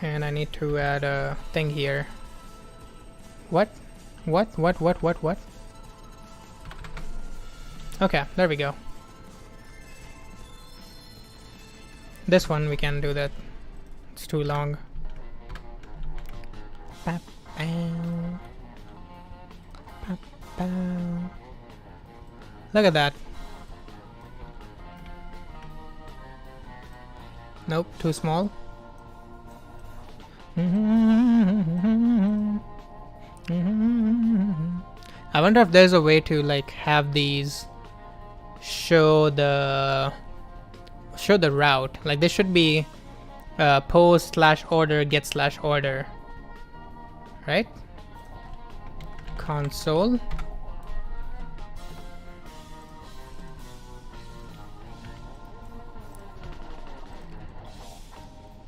And I need to add a thing here. What? What? Okay, there we go. This one we can do that. It's too long. Look at that. Nope, too small. I wonder if there's a way to like have these show the route. Like this should be post/order get/order, right? Console.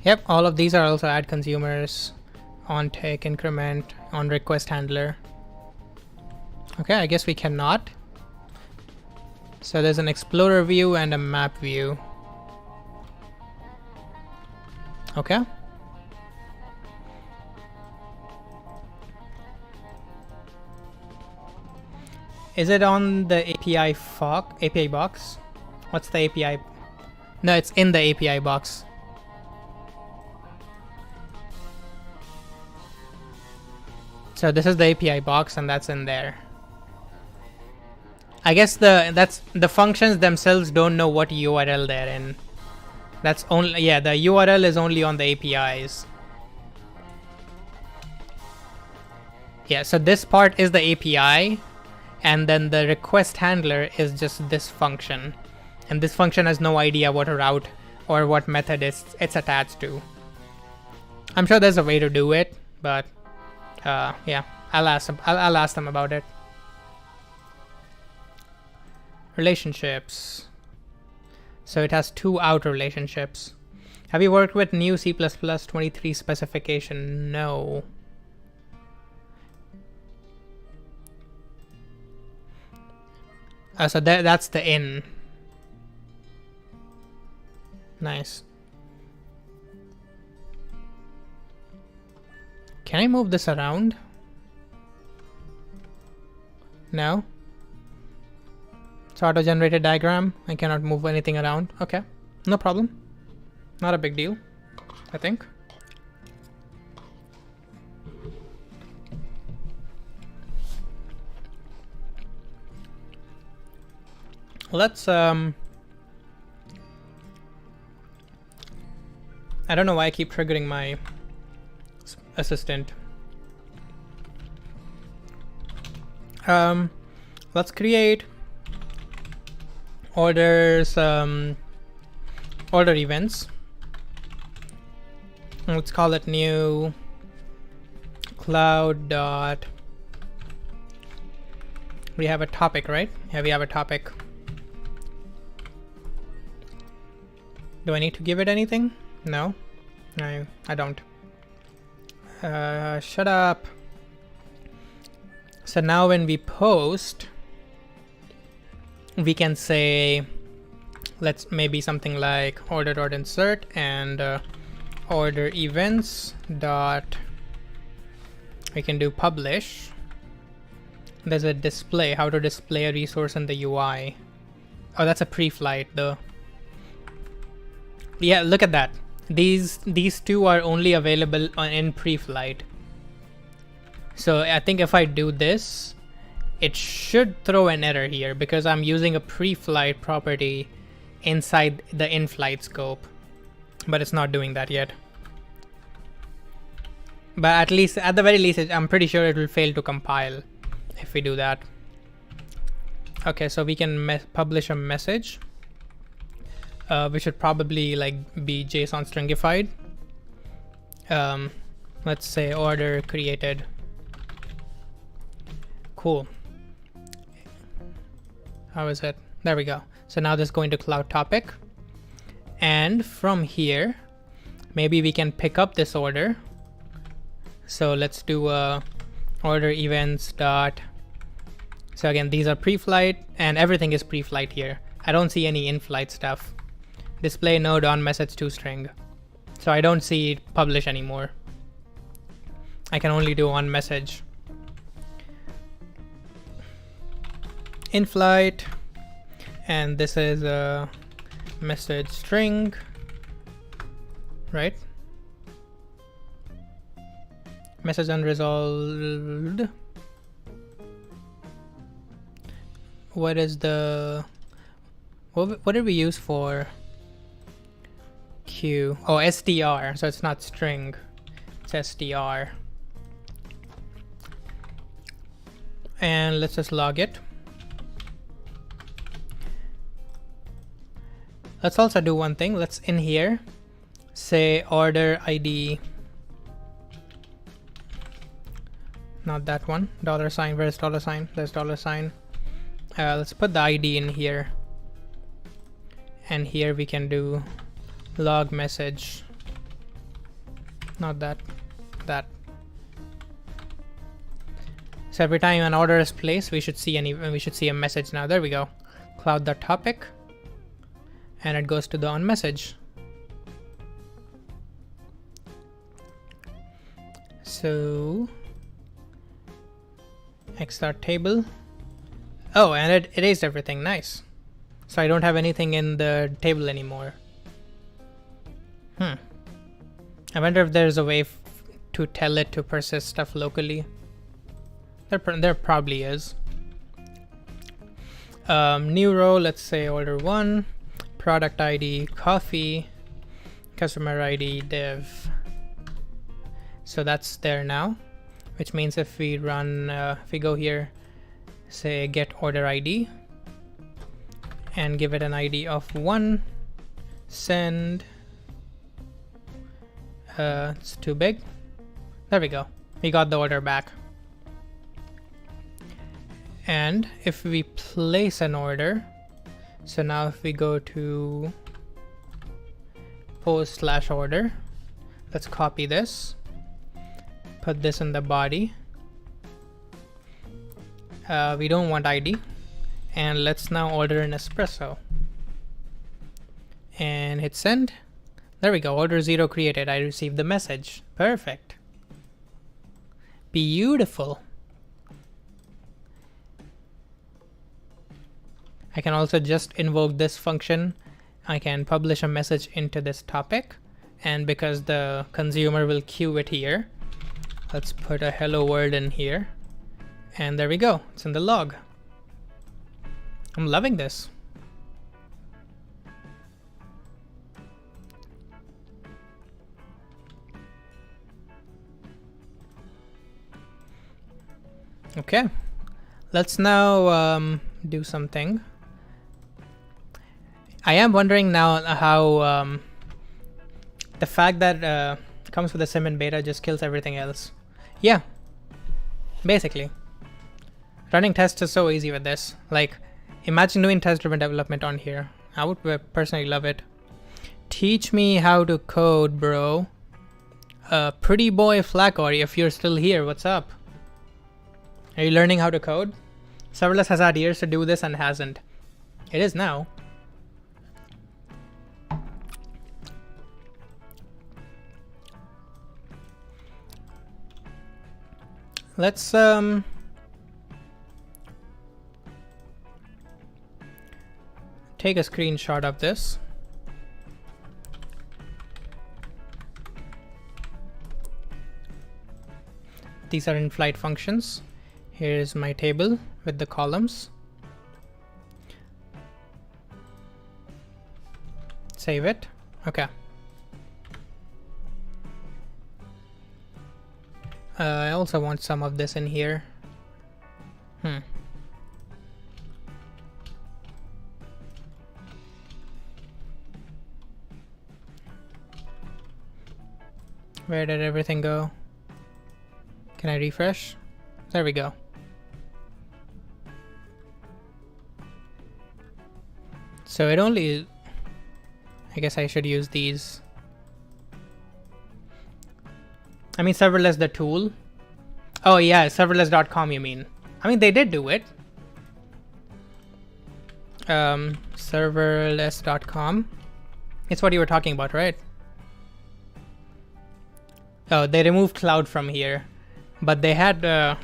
Yep, all of these are also add consumers, on take, increment, on request handler. Okay, I guess we cannot. So there's an explorer view and a map view. Okay. Is it on the API box? What's the API? No, it's in the API box. So this is the API box and that's in there. I guess the functions themselves don't know what URL they're in. That's only, yeah, the URL is only on the APIs. Yeah, so this part is the API and then the request handler is just this function. And this function has no idea what a route or what method it's attached to. I'm sure there's a way to do it, but yeah, I'll ask them about it. Relationships. So it has two outer relationships. Have you worked with new C++ 23 specification? No. So that's the in. Nice. Can I move this around? No. It's auto-generated diagram. I cannot move anything around. Okay, no problem. Not a big deal, I think. Let's I don't know why I keep triggering my assistant. Let's create orders, order events. Let's call it new cloud dot. We have a topic, right? Yeah, we have a topic. Do I need to give it anything? No, I don't. Shut up. So now when we post, we can say, let's maybe something like order.insert and order events dot, we can do publish. There's a display, how to display a resource in the UI. Oh, that's a pre-flight though. Yeah, look at that. These two are only available in pre-flight. So I think if I do this, it should throw an error here because I'm using a pre-flight property inside the in-flight scope, but it's not doing that yet. But at the very least, I'm pretty sure it will fail to compile if we do that. Okay, so we can publish a message. We should probably like be JSON stringified. Let's say order created. Cool. How is it? There we go. So now this is going to cloud topic, And from here, maybe we can pick up this order. So let's do order events dot. So again, these are pre-flight and everything is pre-flight here. I don't see any in-flight stuff. Display node on message to string. So I don't see it publish anymore. I can only do on message. In-flight, and this is a message string, right? Message unresolved. What is the what did we use for Q? Oh, str. So it's not string, it's str. And let's just log it. Let's also do one thing. Let's in here say order ID. Not that one. $sign. Where's $sign? There's $sign. Let's put the ID in here. And here we can do log message. Not that. That. So every time an order is placed, we should see a message now. There we go. Cloud.topic. And it goes to the on message. So x.table. Oh, and it erased everything. Nice. So I don't have anything in the table anymore. I wonder if there's a way to tell it to persist stuff locally. There probably is. New row, let's say order 1. Product ID coffee, customer ID div. So that's there now, which means if we run, if we go here, say get order ID and give it an ID of 1, send. It's too big. There we go. We got the order back. And if we place an order, so now if we go to post/order, let's copy this, put this in the body. We don't want ID, and let's now order an espresso and hit send. There we go. Order 0 created. I received the message. Perfect. Beautiful. I can also just invoke this function. I can publish a message into this topic, and because the consumer will queue it here, let's put a hello world in here, and there we go. It's in the log. I'm loving this. Okay, let's now do something. I am wondering now how the fact that comes with a sim in beta just kills everything else. Yeah, basically. Running tests is so easy with this. Like, imagine doing test-driven development on here. I would personally love it. Teach me how to code, bro. Pretty boy Flacor, if you're still here, what's up? Are you learning how to code? Serverless has had years to do this and hasn't. It is now. Let's take a screenshot of this. These are in-flight functions. Here's my table with the columns. Save it. Okay. I also want some of this in here. Where did everything go? Can I refresh? There we go. So it only I guess I should use these. I mean, serverless the tool. Oh yeah, serverless.com you mean. I mean, they did do it. Serverless.com. It's what you were talking about, right? Oh, they removed cloud from here, but they had.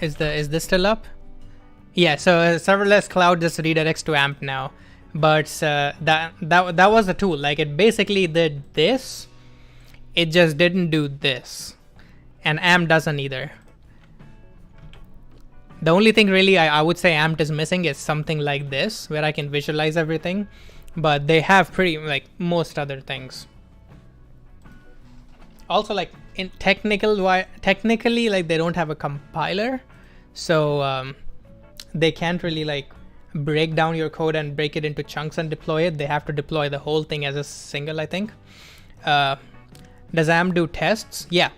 Is this still up? Yeah. So serverless cloud just redirects to AMP now, but that was the tool. Like it basically did this. It just didn't do this, and AMP doesn't either. The only thing really I would say AMP is missing is something like this, where I can visualize everything, but they have pretty like most other things. Also, like in technically, like they don't have a compiler, so they can't really like break down your code and break it into chunks and deploy it. They have to deploy the whole thing as a single, I think. Does AMP do tests? Yeah.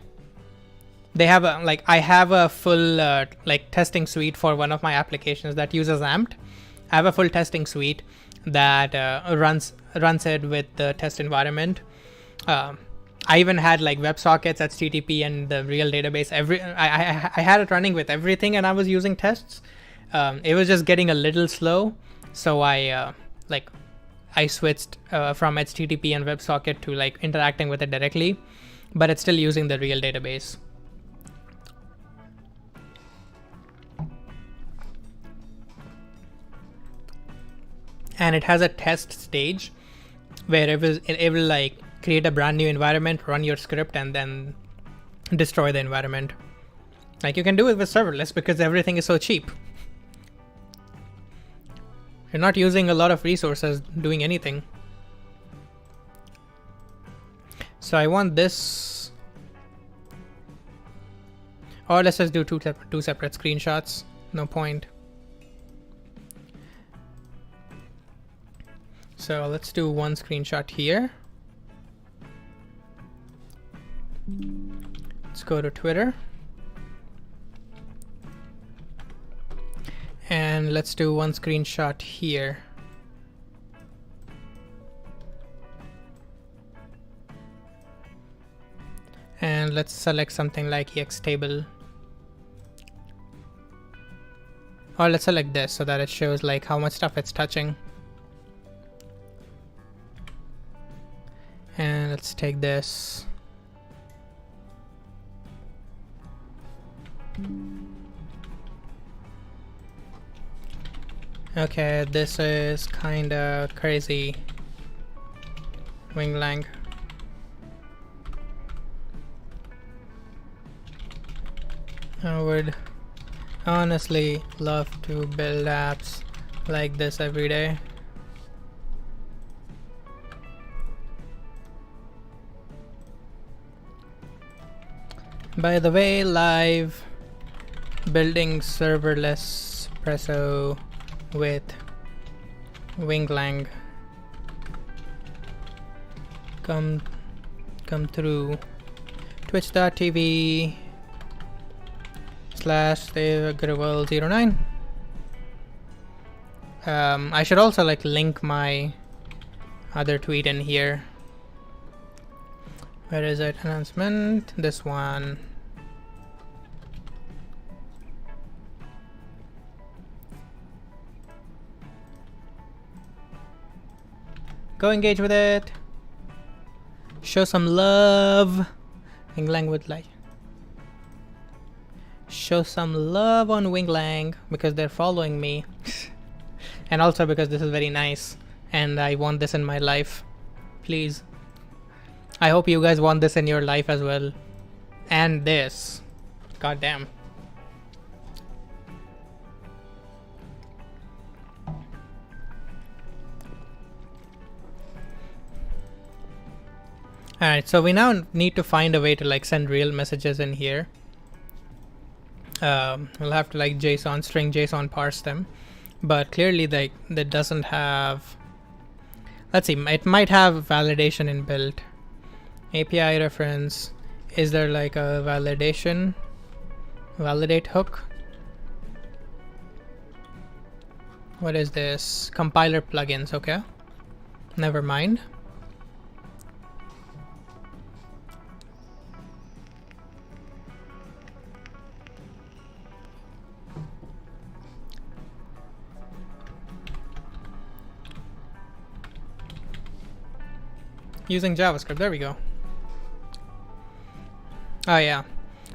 They have a I have a full like testing suite for one of my applications that uses AMP. I have a full testing suite that runs it with the test environment. I even had like WebSockets, HTTP, and the real database. I had it running with everything, and I was using tests. It was just getting a little slow, so I switched from HTTP and WebSocket to like interacting with it directly, but it's still using the real database. And it has a test stage where it will like create a brand new environment, run your script, and then destroy the environment. Like you can do it with serverless because everything is so cheap. You're not using a lot of resources doing anything. So I want this, or let's just do two separate screenshots. No point. So let's do one screenshot here. Let's go to Twitter. And let's do one screenshot here. And let's select something like EXTable. Or let's select this so that it shows like how much stuff it's touching. And let's take this. Okay, this is kinda crazy. Winglang. I would honestly love to build apps like this every day. By the way, live building serverless Presso with Winglang. Come through twitch.tv/SaveAgrawal09. I should also like link my other tweet in here. Where is it? Announcement. This one. Go engage with it. Show some love. Winglang would like. Show some love on Winglang because they're following me. And also because this is very nice and I want this in my life. Please. I hope you guys want this in your life as well. And this. God damn. Alright, so we now need to find a way to like send real messages in here. We'll have to like string JSON parse them. But clearly that doesn't have... Let's see, it might have validation inbuilt. API reference. Is there like a validate hook? What is this? Compiler plugins, okay. Never mind. using JavaScript. There we go. Oh yeah,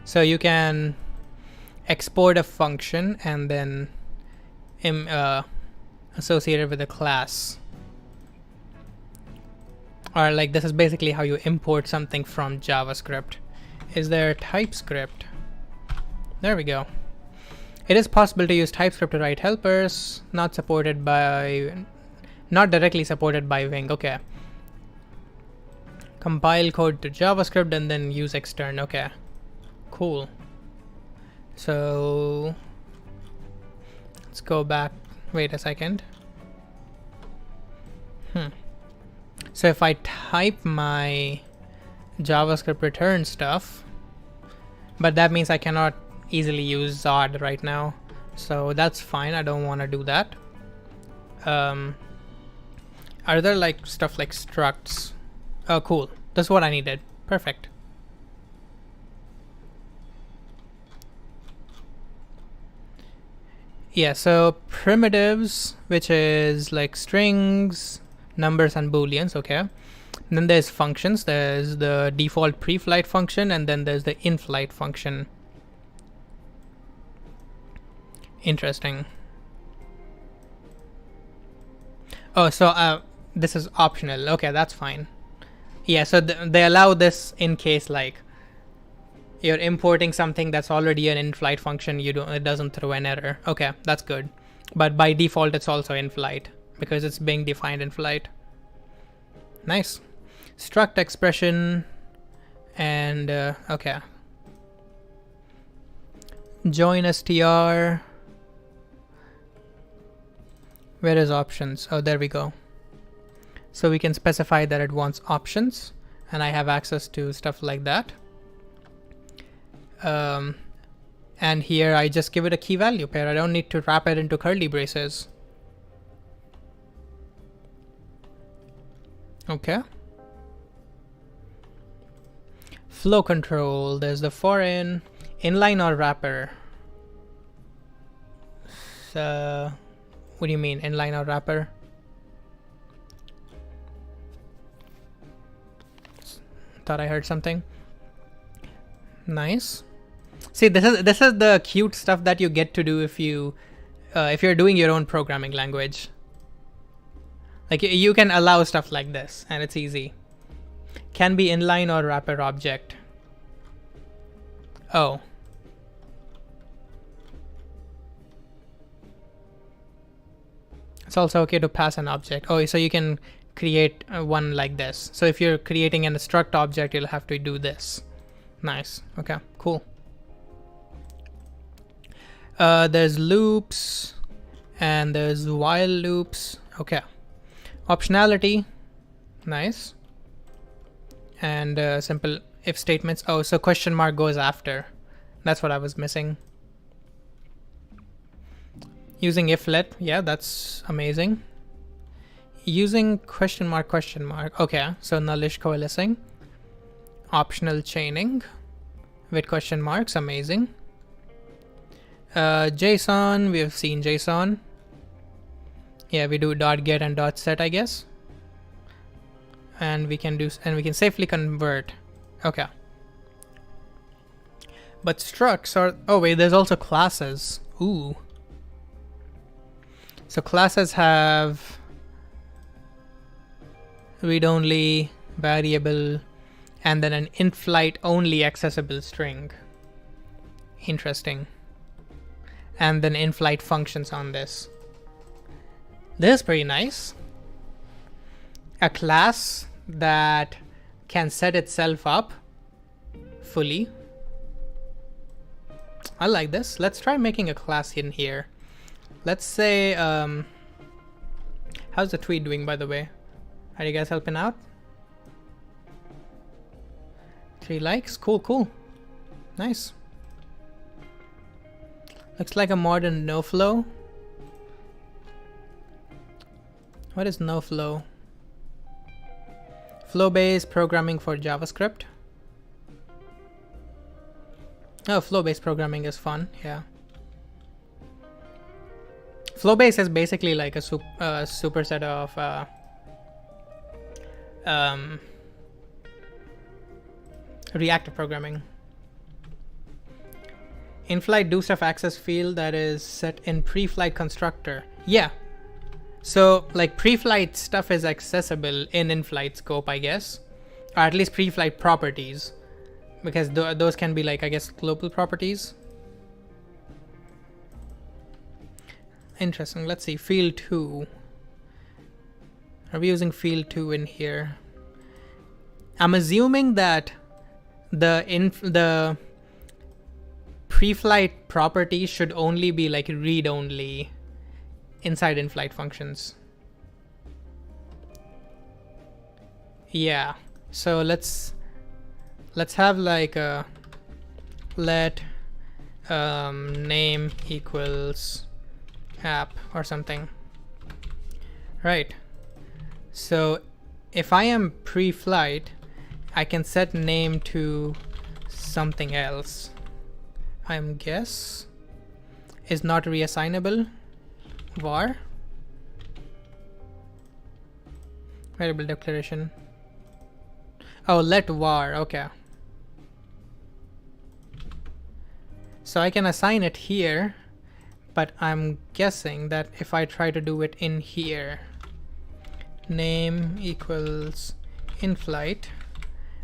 so you can export a function and then associate it with a class. Or like this is basically how you import something from JavaScript. Is there TypeScript? There we go. It is possible to use TypeScript to write helpers, not directly supported by Wing. Okay. Compile code to JavaScript and then use extern. Okay. Cool. So let's go back. Wait a second. So if I type my JavaScript return stuff, but that means I cannot easily use Zod right now. So that's fine. I don't want to do that. Are there like stuff like structs? Oh, cool. That's what I needed. Perfect. Yeah, so primitives, which is like strings, numbers, and booleans. Okay. And then there's functions. There's the default pre-flight function, and then there's the in-flight function. Interesting. Oh, so this is optional. Okay, that's fine. Yeah, so they allow this in case like you're importing something that's already an in-flight function. It doesn't throw an error. Okay, that's good. But by default, it's also in-flight because it's being defined in flight. Nice. Struct expression and okay. Join str. Where is options? Oh, there we go. So we can specify that it wants options, and I have access to stuff like that. And here I just give it a key value pair. I don't need to wrap it into curly braces. Okay. Flow control. There's the foreign, inline or wrapper. So, what do you mean, inline or wrapper? Thought I heard something. Nice. See, this is the cute stuff that you get to do if you're doing your own programming language. Like you can allow stuff like this, and it's easy. Can be inline or wrapper object. Oh. It's also okay to pass an object. Oh, so you can create one like this. So if you're creating an struct object, you'll have to do this. Nice. Okay, cool. There's loops and there's while loops. Okay. Optionality. Nice. And simple if statements. Oh, so question mark goes after. That's what I was missing. Using iflet. Yeah, that's amazing. Using question mark. Okay, so nullish coalescing. Optional chaining with question marks. Amazing. JSON, we have seen JSON. Yeah, we do .get and .set, I guess. And we can safely convert. Okay. But structs are, oh wait, there's also classes. Ooh. So classes have read-only, variable, and then an in-flight only accessible string. Interesting. And then in-flight functions on this. This is pretty nice. A class that can set itself up fully. I like this. Let's try making a class in here. Let's say, how's the tweet doing, by the way? Are you guys helping out? 3 likes. Cool. Nice. Looks like a modern no flow. What is no flow? Flow-based programming for JavaScript. Oh, flow-based programming is fun. Yeah. Flow-based is basically like a superset of Reactive programming. In-flight do stuff access field that is set in pre-flight constructor. Yeah. So like pre-flight stuff is accessible in in-flight scope, I guess. Or at least pre-flight properties. Because those can be like, I guess, global properties. Interesting. Let's see. Field 2. Are we using field 2 in here? I'm assuming that the pre-flight properties should only be like read-only inside in-flight functions. Yeah. So let's have like a let name equals app or something. Right. So if I am pre-flight, I can set name to something else. I'm guess is not reassignable. Var variable declaration. Oh, let var. Okay. So I can assign it here, but I'm guessing that if I try to do it in here, name equals in-flight,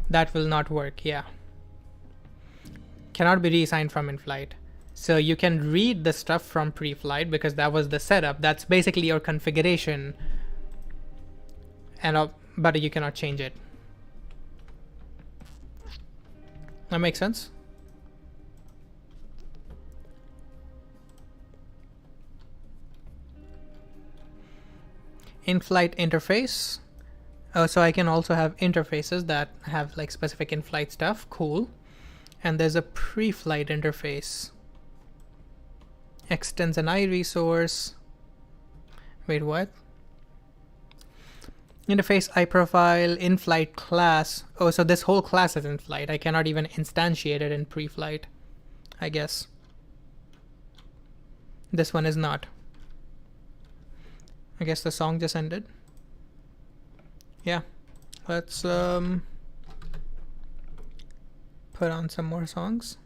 that will not work. Yeah. Cannot be reassigned from in-flight. So you can read the stuff from pre-flight because that was the setup. That's basically your configuration, and but you cannot change it. That makes sense. In-flight interface. Oh, so I can also have interfaces that have like specific in-flight stuff. Cool. And there's a pre-flight interface. Extends an iResource. Wait, what? Interface iProfile in-flight class. Oh, so this whole class is in flight. I cannot even instantiate it in pre-flight, I guess. This one is not. I guess the song just ended. Yeah, let's put on some more songs.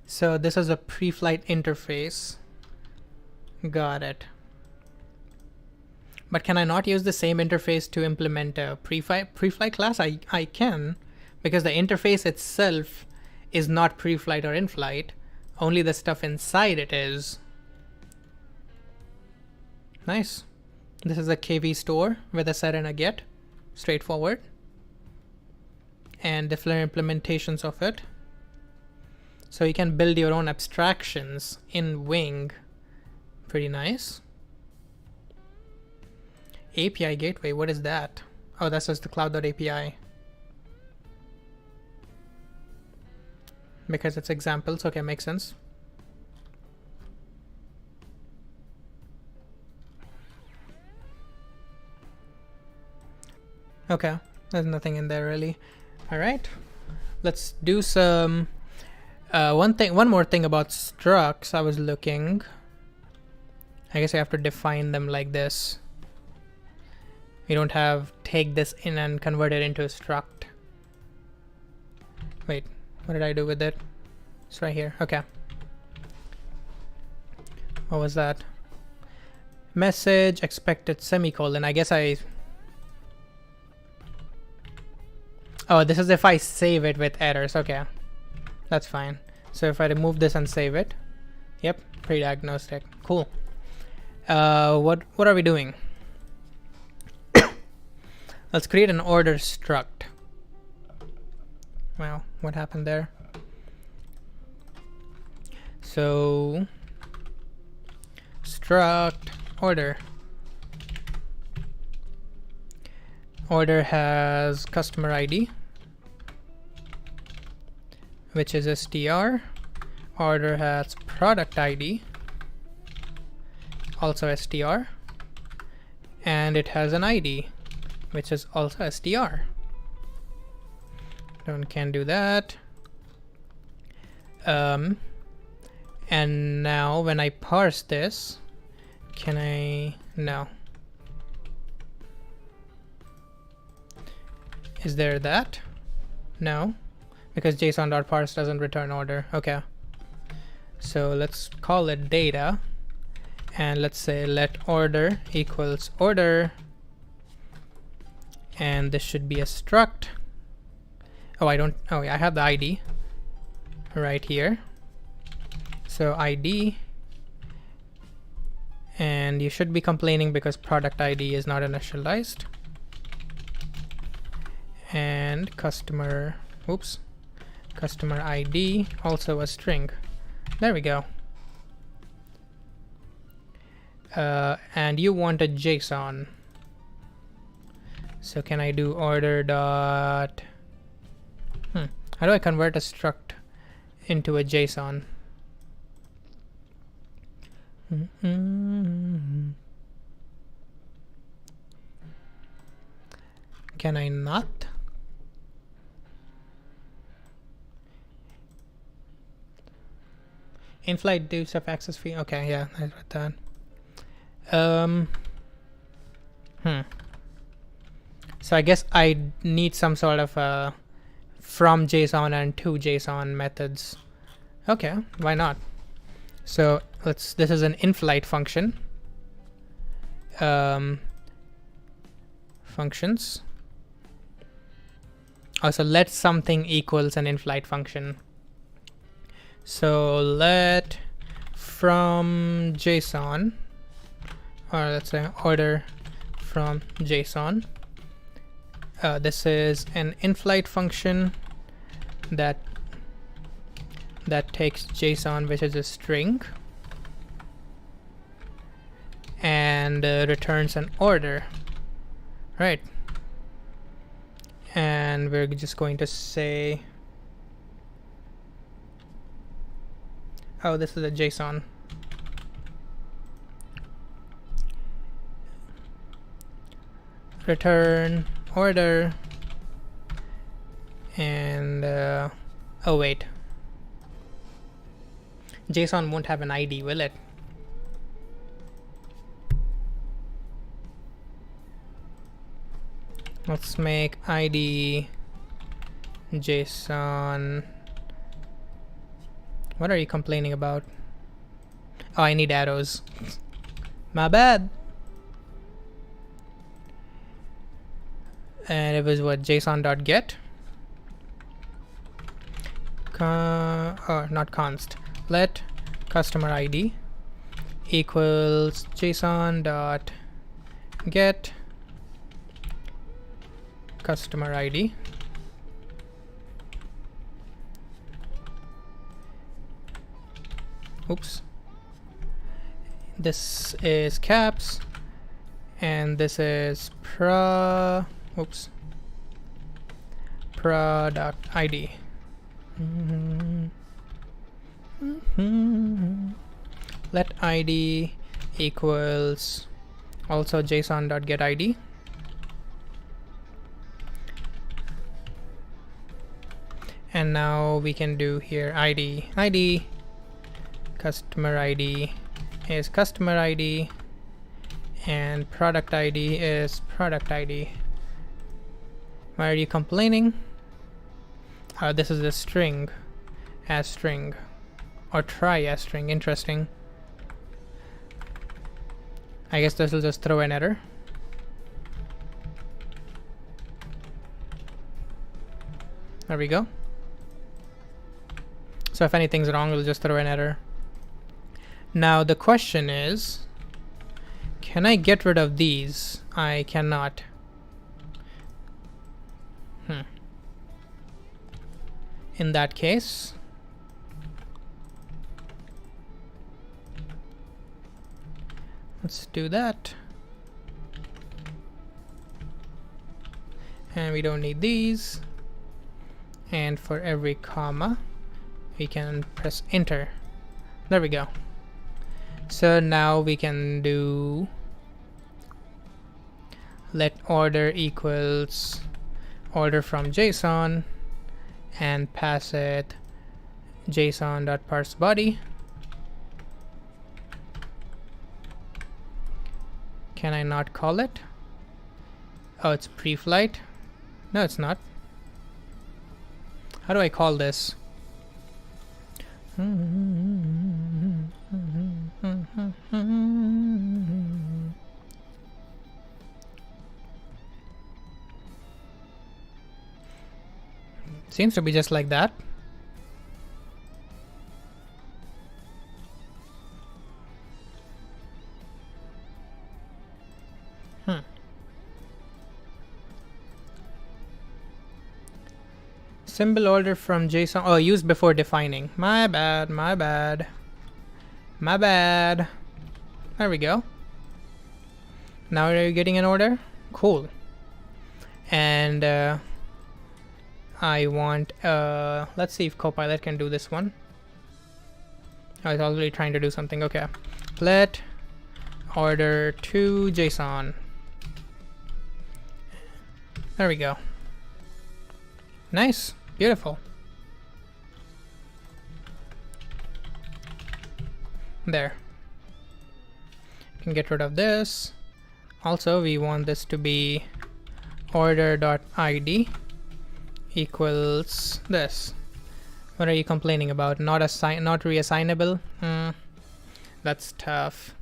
So this is a pre-flight interface. Got it. But can I not use the same interface to implement a pre-flight class? I can, because the interface itself is not pre-flight or in-flight. Only the stuff inside it is. Nice. This is a KV store with a set and a get. Straightforward. And different implementations of it. So you can build your own abstractions in Wing. Pretty nice. API gateway, what is that? Oh, that's just the cloud.api. Because it's examples, okay, makes sense. Okay, there's nothing in there really. All right, let's do some one more thing about structs. I was looking. I guess I have to define them like this. We don't have take this in and convert it into a struct. Wait, what did I do with it? It's right here. Okay. What was that? Message expected semicolon. I guess I... Oh, this is if I save it with errors. Okay. That's fine. So if I remove this and save it. Yep, pre-diagnostic. Cool. What are we doing? Let's create an order struct. Wow, what happened there? So struct order. Order has customer ID, which is str. Order has product ID, also str. And it has an ID, which is also str. Can't do that. And now when I parse this, can I? No. Is there that? No, because JSON.parse doesn't return order. Okay. So let's call it data, and let's say let order equals order, and this should be a struct. Oh, I don't. Oh, yeah, I have the ID right here. So ID, and you should be complaining because product ID is not initialized. And customer, oops, customer ID also a string. There we go. And you want a JSON. So can I do order dot? How do I convert a struct into a JSON? Can I not? In-flight dues of access fee. Okay, yeah, I read that. So I guess I need some sort of from JSON and to JSON methods. Okay, why not? So this is an in-flight function. Functions. Also, let something equals an in-flight function. So let from JSON, or let's say order from JSON. This is an in-flight function that takes JSON, which is a string, and returns an order, right? And we're just going to say, oh, this is a JSON. Return order, and oh wait, JSON won't have an ID, will it? Let's make ID JSON. What are you complaining about? Oh, I need arrows. My bad. And it was what, JSON.get? Oh, not const. Let customer ID equals JSON.get customer ID. Oops. This is caps, and this is product ID. Let ID equals also JSON.get ID. And now we can do here ID customer ID is customer ID, and product ID is product ID. Why are you complaining? This is a string, as string, or try as string. Interesting. I guess this will just throw an error. There we go. So if anything's wrong, it'll just throw an error. Now the question is, can I get rid of these? I cannot. In that case, let's do that. And we don't need these. And for every comma, we can press enter. There we go. So now we can do let order equals order from JSON, and pass it JSON.parseBody. Can I not call it? Oh, it's pre-flight. No, it's not. How do I call this? Seems to be just like that. Symbol order from JSON. Oh, used before defining. My bad, my bad. My bad. There we go. Now are you getting an order? Cool. And I want, let's see if Copilot can do this one. Oh, it's already trying to do something. Okay. Let order to JSON. There we go. Nice. Beautiful. There. Can get rid of this. Also, we want this to be order.id equals this. What are you complaining about? Not reassignable? That's tough.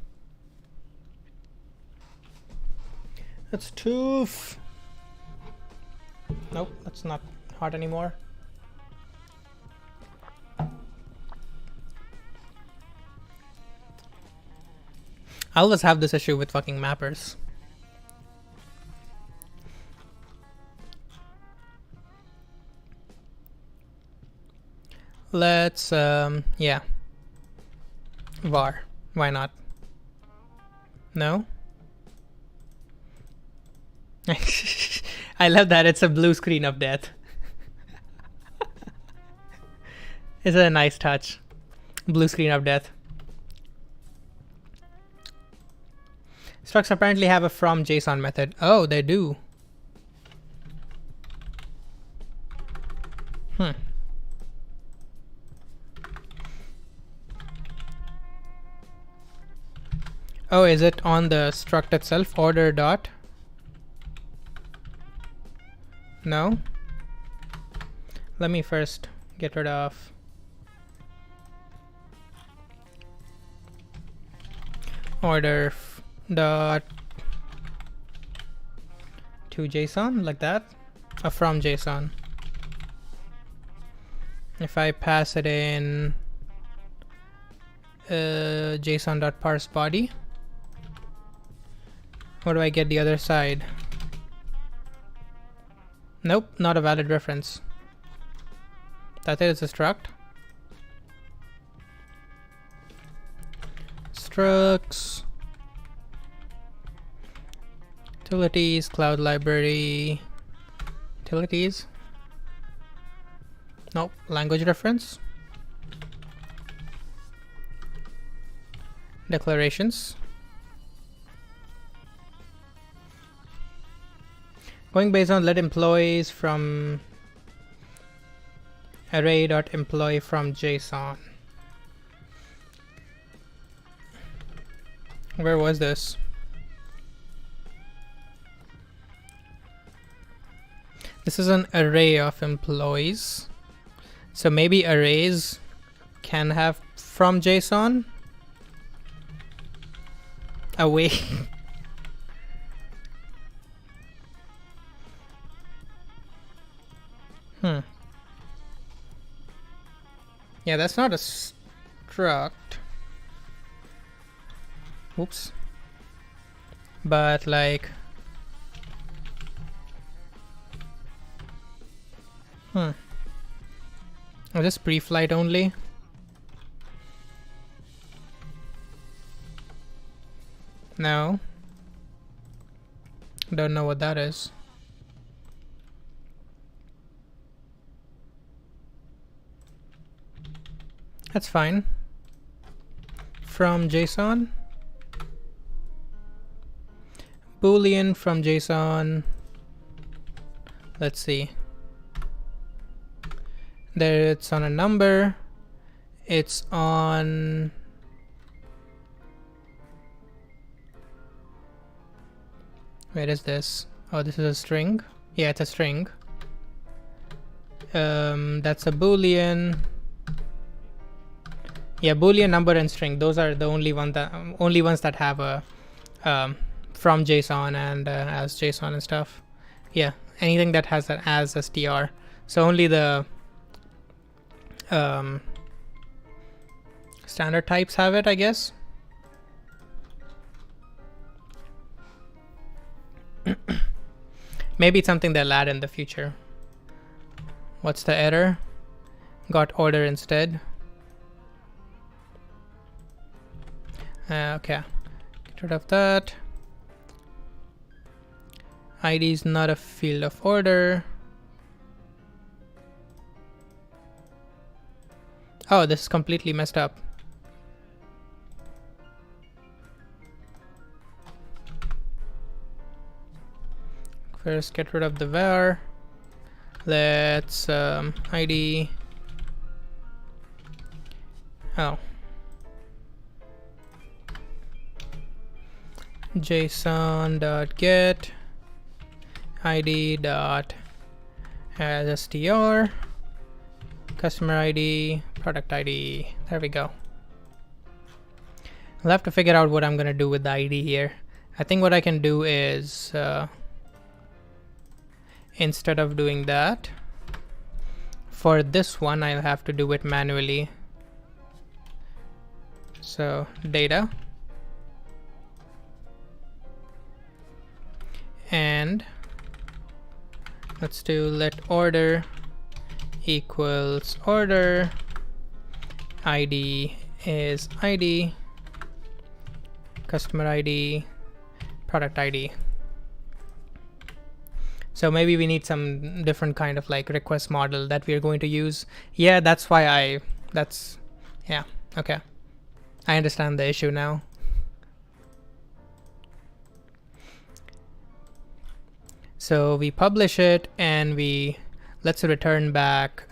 That's tough. Nope, that's not hard anymore. I always have this issue with fucking mappers. Let's, yeah. var. Why not? No? I love that it's a blue screen of death. It's a nice touch. Blue screen of death. Structs apparently have a from JSON method. Oh, they do. Oh, is it on the struct itself? Order dot? No. Let me first get rid of order dot to JSON like that, from JSON. If I pass it in JSON.parseBody, what do I get the other side? Nope, not a valid reference. That is a struct. Structs, utilities, cloud library, utilities. Nope, language reference. Declarations. Going based on let employees from array.employee from JSON. Where was this? This is an array of employees. So maybe arrays can have from JSON away. Yeah, that's not a struct. Oops. But like, oh, just pre-flight only. No. Don't know what that is. That's fine. From JSON. Boolean from JSON. Let's see. There it's on a number. It's on. Where is this? Oh, this is a string. Yeah, it's a string. That's a boolean. Yeah, boolean, number, and string. Those are the only ones that have a from JSON and as JSON and stuff. Yeah, anything that has that as str. So only the standard types have it, I guess. Maybe it's something they'll add in the future. What's the error? Got order instead. Okay, get rid of that. ID is not a field of order. Oh, this is completely messed up. First, get rid of the var. Let's ID. Oh. JSON.get ID dot as str customer ID product ID. There we go. I'll have to figure out what I'm gonna do with the ID here. I think what I can do is instead of doing that, for this one I'll have to do it manually. So data, and let's do let order equals order, ID is ID, customer ID, product ID. So maybe we need some different kind of like request model that we are going to use. Yeah, that's why yeah, okay. I understand the issue now. So we publish it and let's return back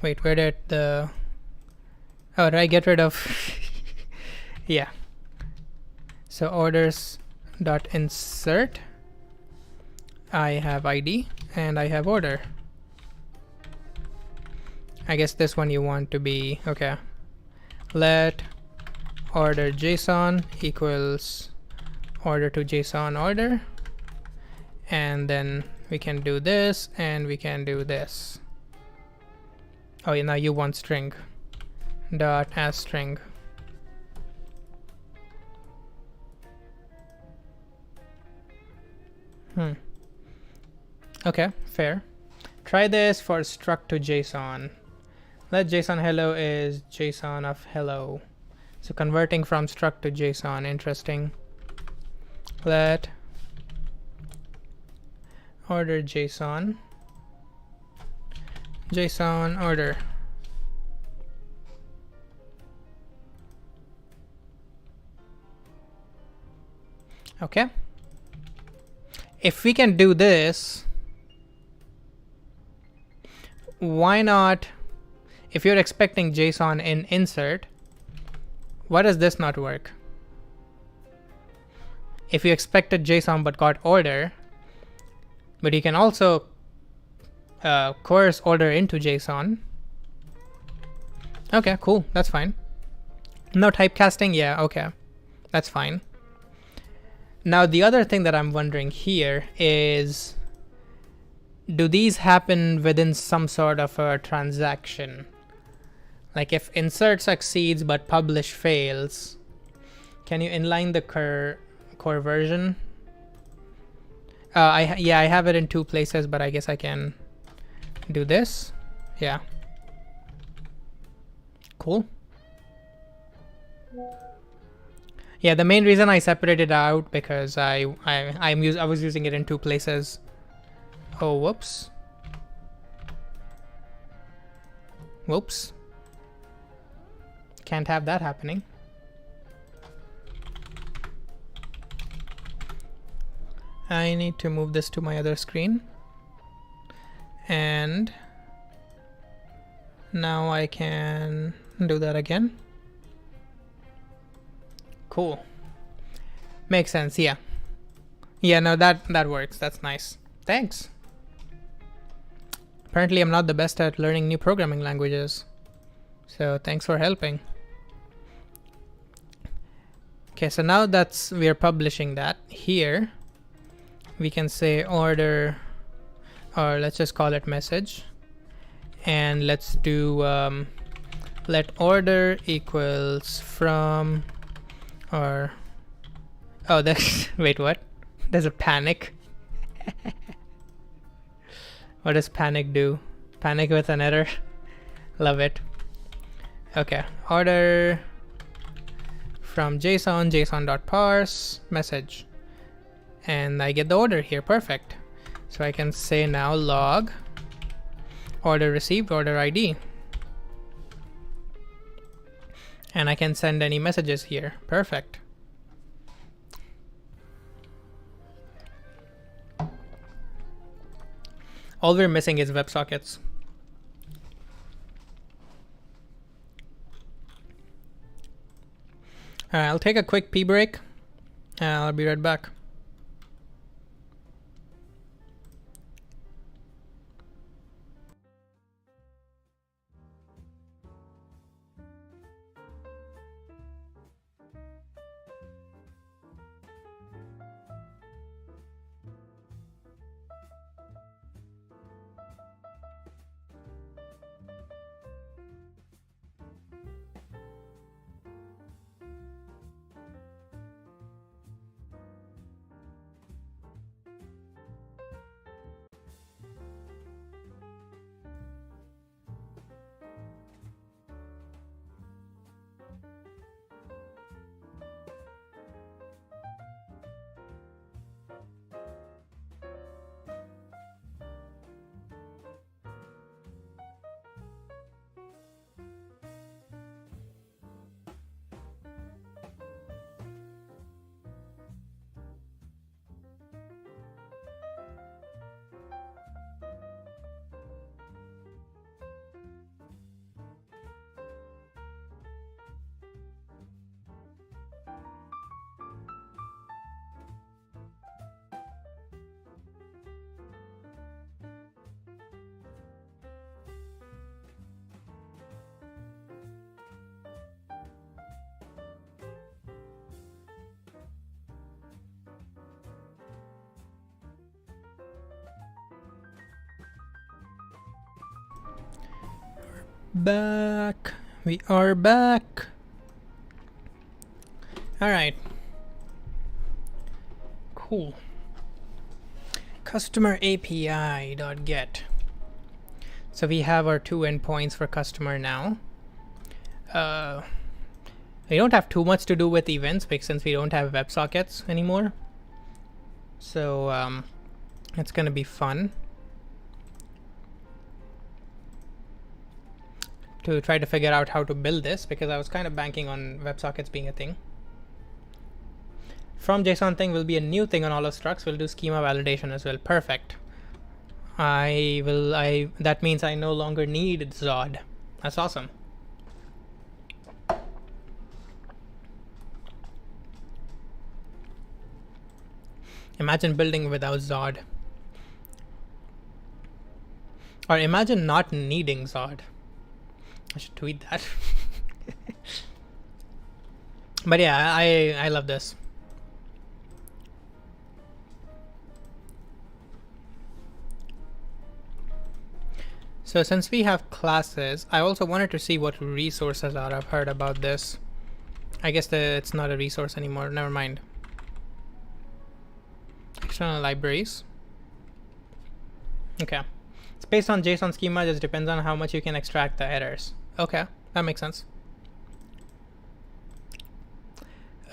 wait, where did the did I get rid of yeah. So orders dot insert, I have ID and I have order. I guess this one you want to be okay. Let order JSON equals order to JSON order, and then we can do this and we can do this. Oh, yeah, now you want string dot as string. Okay, fair. Try this for struct to JSON. Let JSON hello is JSON of hello. So converting from struct to JSON, interesting. Let order JSON, JSON order. Okay. If we can do this, why not? If you're expecting JSON in insert, why does this not work? If you expected JSON but got order, but you can also coerce order into JSON. Okay, cool, that's fine. No typecasting, yeah, okay, that's fine. Now the other thing that I'm wondering here is, do these happen within some sort of a transaction? Like if insert succeeds but publish fails, can you inline the core version? I have it in 2 places, but I guess I can do this. Yeah. Cool. Yeah, the main reason I separated out because I was using it in 2 places. Oh, whoops. Whoops. Can't have that happening. I need to move this to my other screen. And now I can do that again. Cool. Makes sense, yeah. Yeah, no, that works. That's nice. Thanks. Apparently I'm not the best at learning new programming languages. So thanks for helping. Okay, so now we're publishing that here. We can say order, or let's just call it message. And let's do let order equals from, or oh, that's wait, what? There's a panic. What does panic do? Panic with an error. Love it. Okay, order from JSON.parse message, and I get the order here. Perfect. So I can say now log order received, order ID, and I can send any messages here. Perfect. All we're missing is WebSockets. I'll take a quick pee break. I'll be right back. Back. We are back. All right. Cool. Customer API.get. So we have our two endpoints for customer now. We don't have too much to do with events since we don't have WebSockets anymore. So it's gonna be fun to try to figure out how to build this, because I was kind of banking on WebSockets being a thing. From JSON thing will be a new thing on all of structs. We'll do schema validation as well. Perfect. That means I no longer need Zod. That's awesome. Imagine building without Zod. Or imagine not needing Zod. I should tweet that. But yeah, I love this. So since we have classes, I also wanted to see what resources are. I've heard about this. I guess it's not a resource anymore. Never mind. External libraries. Okay. It's based on JSON schema. Just depends on how much you can extract the errors. Okay, that makes sense.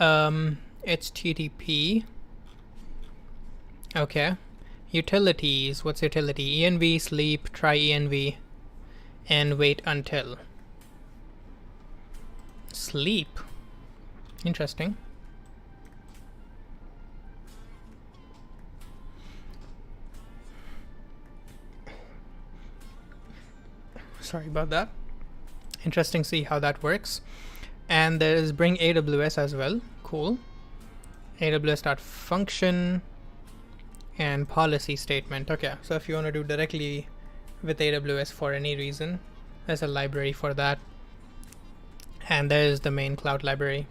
HTTP. Okay. Utilities. What's utility? env, sleep, try env, and wait until. Sleep. Interesting. Sorry about that. Interesting to see how that works. And there is bring AWS as well. Cool. AWS.function and policy statement. Okay, so if you want to do directly with AWS for any reason, there's a library for that. And there's the main cloud library.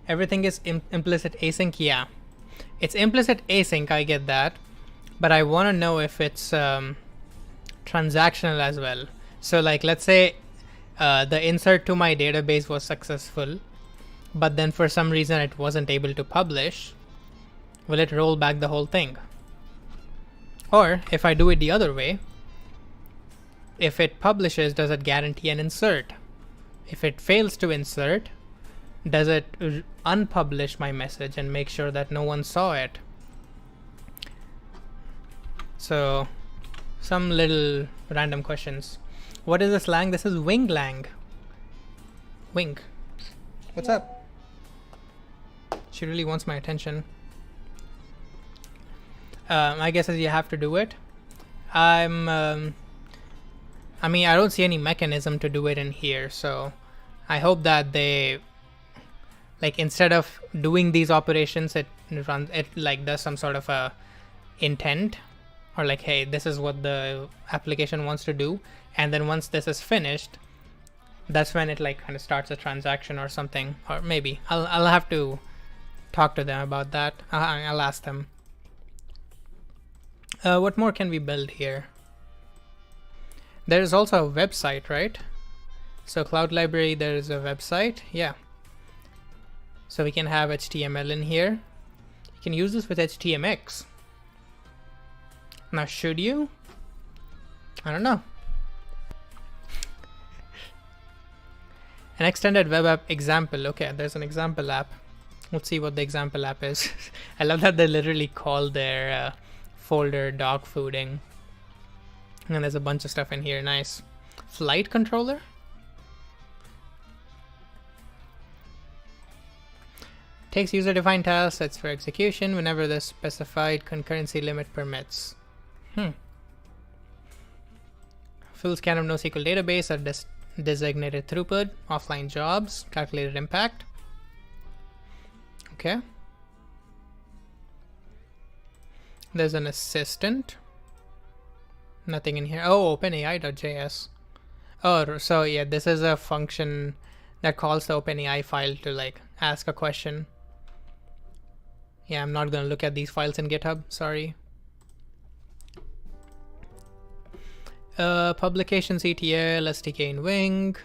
Everything is implicit async. Yeah, it's implicit async, I get that, but I want to know if it's transactional as well. So like, let's say the insert to my database was successful, but then for some reason it wasn't able to publish. Will it roll back the whole thing? Or if I do it the other way, if it publishes, does it guarantee an insert? If it fails to insert, does it unpublish my message and make sure that no one saw it? So some little random questions. What is the slang? This is Winglang. Wing. What's up? She really wants my attention. I guess you have to do it. I mean, I don't see any mechanism to do it in here, so I hope that they, like, instead of doing these operations, it like does some sort of a intent, or like, hey, this is what the application wants to do, and then once this is finished, that's when it like kind of starts a transaction or something. Or maybe I'll have to talk to them about that. I'll ask them. What more can we build here? There is also a website, right? So cloud library, there is a website. Yeah. So we can have HTML in here. You can use this with HTMX. Now, should you? I don't know. An extended web app example. Okay, there's an example app. Let's see what the example app is. I love that they literally call their folder dog fooding. And there's a bunch of stuff in here. Nice. Flight controller. Takes user-defined tasks, sets for execution whenever the specified concurrency limit permits. Full scan of NoSQL database at designated throughput. Offline jobs. Calculated impact. Okay. There's an assistant. Nothing in here. Oh, OpenAI.js. Oh, so yeah, this is a function that calls the OpenAI file to like ask a question. Yeah, I'm not gonna look at these files in GitHub. Sorry. Publications ETL, SDK in Wing.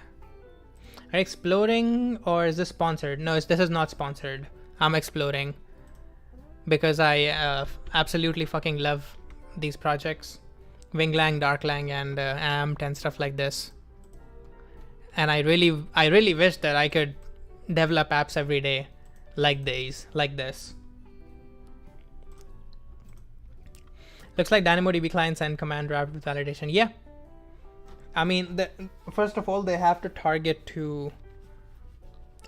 Are you exploring, or is this sponsored? No, this is not sponsored. I'm exploring because I absolutely fucking love these projects. Winglang, Darklang, and AMP and stuff like this. And I really wish that I could develop apps every day like these, like this. Looks like DynamoDB clients and command wrapped with validation. Yeah. I mean, first of all, they have to target to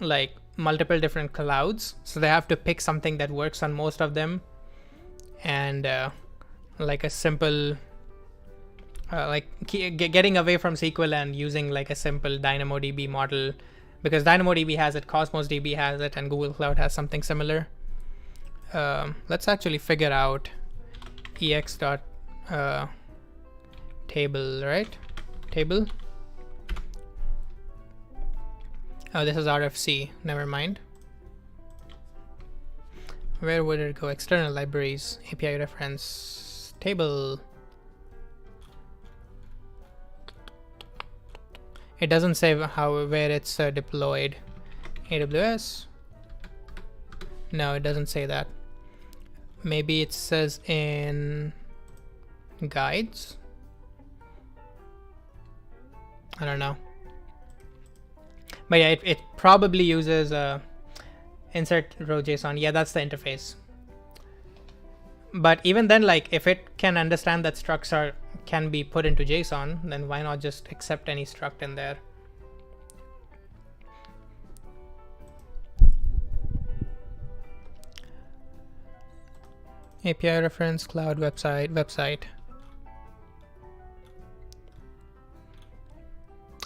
like multiple different clouds. So they have to pick something that works on most of them. And like a simple, like getting away from SQL and using like a simple DynamoDB model, because DynamoDB has it, Cosmos DB has it, and Google Cloud has something similar. Let's actually figure out ex dot table, right? Table. Oh, this is RFC. Never mind. Where would it go? External libraries, API reference, table. It doesn't say where it's deployed. AWS. No, it doesn't say that. Maybe it says in guides. I don't know. But yeah, it probably uses insert row JSON. Yeah, that's the interface. But even then, like, if it can understand that structs can be put into JSON, then why not just accept any struct in there? API reference, cloud, website.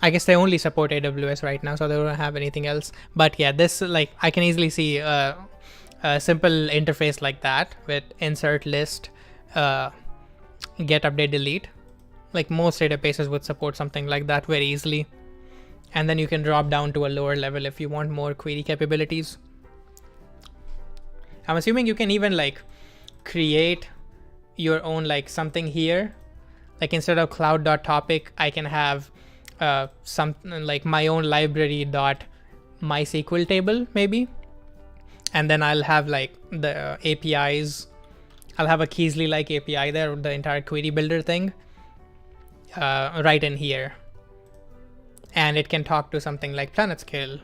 I guess they only support AWS right now, so they don't have anything else. But yeah, this, like, I can easily see a simple interface like that with insert list, get, update, delete. Like most databases would support something like that very easily. And then you can drop down to a lower level if you want more query capabilities. I'm assuming you can even like create your own like something here. Like instead of cloud.topic, I can have something like my own library dot MySQL table maybe. And then I'll have like the APIs. I'll have a Keasley like API there, the entire query builder thing right in here. And it can talk to something like PlanetScale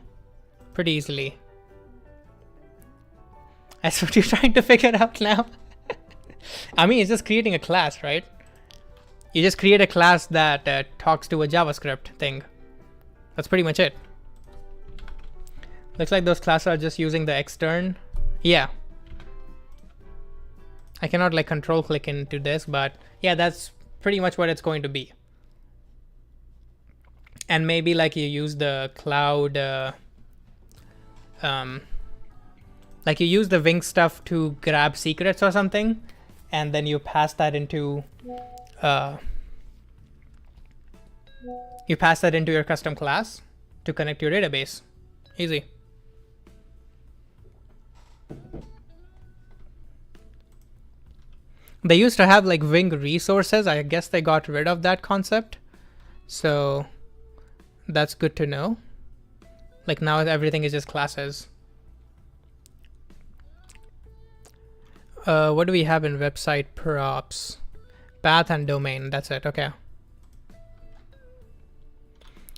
pretty easily. That's what you're trying to figure out now. I mean, it's just creating a class, right? You just create a class that talks to a JavaScript thing. That's pretty much it. Looks like those classes are just using the extern. Yeah. I cannot like control click into this, but yeah, that's pretty much what it's going to be. And maybe like you use the cloud, like you use the Wing stuff to grab secrets or something, and then you pass that into your custom class to connect your database. Easy. They used to have like Wing resources. I guess they got rid of that concept. So that's good to know. Like now everything is just classes. What do we have in website props? Path and domain, that's it, okay.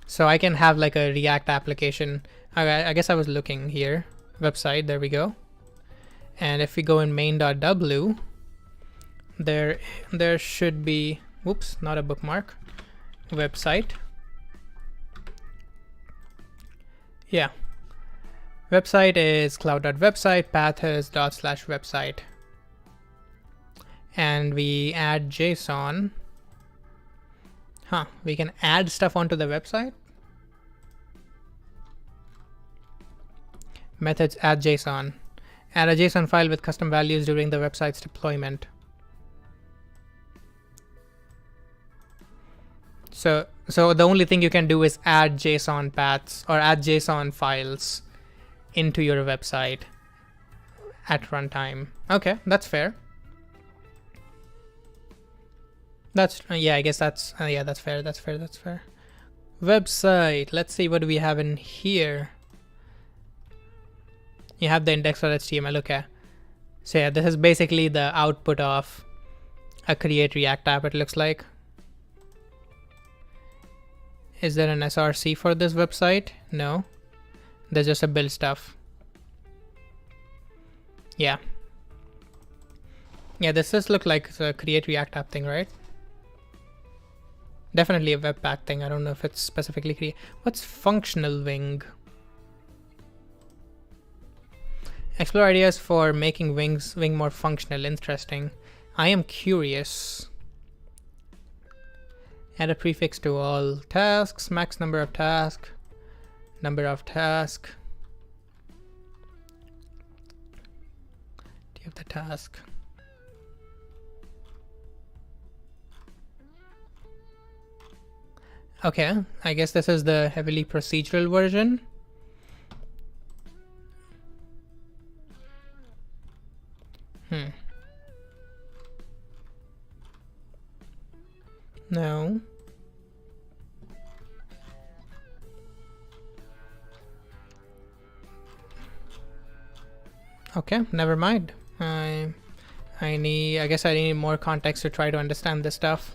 So I can have like a React application. I guess I was looking here. Website, there we go. And if we go in main.w, there should be, whoops, not a bookmark, website. Yeah. Website is cloud.website, path is /website. And we add JSON. Huh, we can add stuff onto the website. Methods add JSON. Add a JSON file with custom values during the website's deployment. So the only thing you can do is add JSON paths or add JSON files into your website at runtime. Okay, that's fair. That's yeah, I guess that's yeah, that's fair. That's fair. That's fair. Website. Let's see what do we have in here. You have the index.html. Okay. So yeah, this is basically the output of a create React app. It looks like. Is there an SRC for this website? No. There's just a build stuff. Yeah. Yeah, this does look like the create React app thing, right? Definitely a Webpack thing. I don't know if it's specifically create. What's functional Wing? Explore ideas for making Wing more functional. Interesting. I am curious. Add a prefix to all tasks. Max number of tasks. Number of tasks. Do you have the task? Okay, I guess this is the heavily procedural version. No. Okay, never mind. I guess I need more context to try to understand this stuff.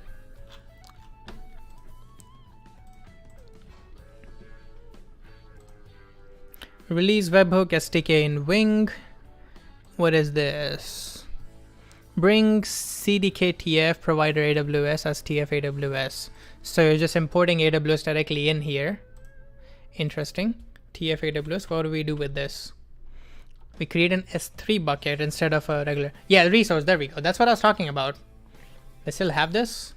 Release webhook SDK in Wing. What is this? Bring CDK-TF provider AWS as TF AWS. So you're just importing AWS directly in here. Interesting. TF AWS. What do we do with this? We create an S3 bucket instead of a regular. Yeah, resource. There we go. That's what I was talking about. They still have this?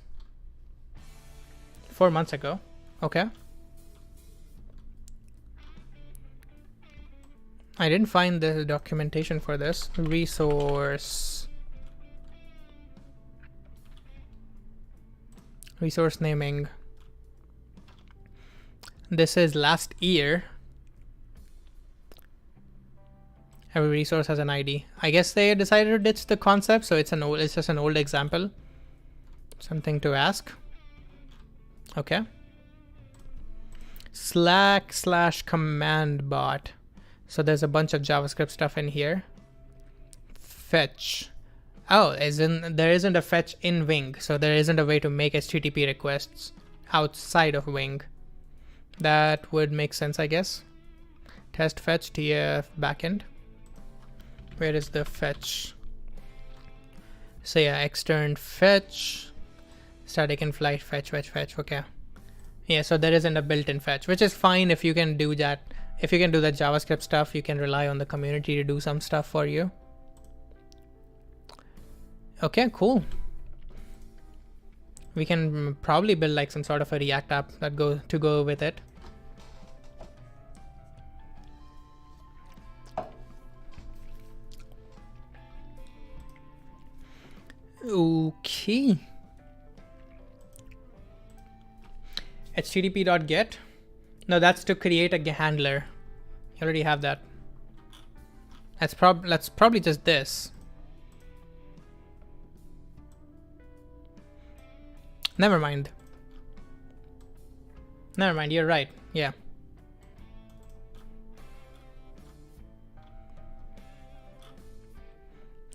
4 months ago. Okay. I didn't find the documentation for this. Resource naming. This is last year. Every resource has an ID. I guess they decided to ditch the concept, so it's just an old example. Something to ask. Okay. Slack/command bot. So there's a bunch of JavaScript stuff in here. Fetch. Oh, there isn't a fetch in Wing, so there isn't a way to make HTTP requests outside of Wing. That would make sense, I guess. Test fetch TF backend. Where is the fetch? So yeah, extern fetch, static in flight fetch. Okay. Yeah, so there isn't a built-in fetch, which is fine if you can do that. If you can do that JavaScript stuff, you can rely on the community to do some stuff for you. Okay, cool. We can probably build like some sort of a React app that go with it. Okay. http.get. No, that's to create a handler. You already have that. That's probably just this. Never mind. You're right. Yeah.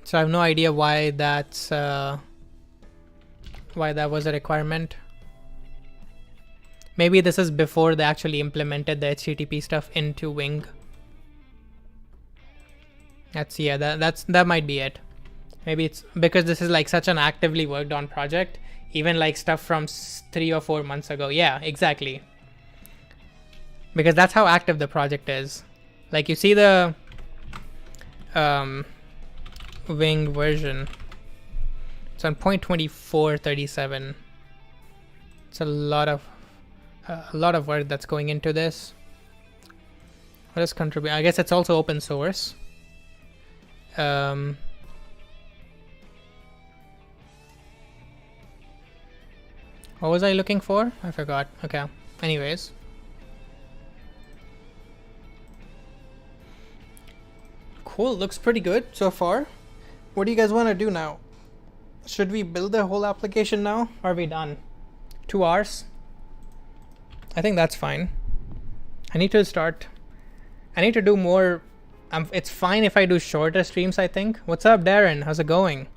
So I have no idea why that's why that was a requirement. Maybe this is before they actually implemented the HTTP stuff into Wing. That might be it. Maybe it's because this is like such an actively worked on project, even like stuff from 3 or 4 months ago. Yeah, exactly. Because that's how active the project is. Like you see the Wing version. It's on 0.2437. It's a lot of work that's going into this. What is contribute? I guess it's also open source. What was I looking for? I forgot. Okay. Anyways. Cool. Looks pretty good so far. What do you guys want to do now? Should we build the whole application now? Or are we done? 2 hours? I think that's fine. I need to do more. It's fine if I do shorter streams, I think. What's up, Darren? How's it going?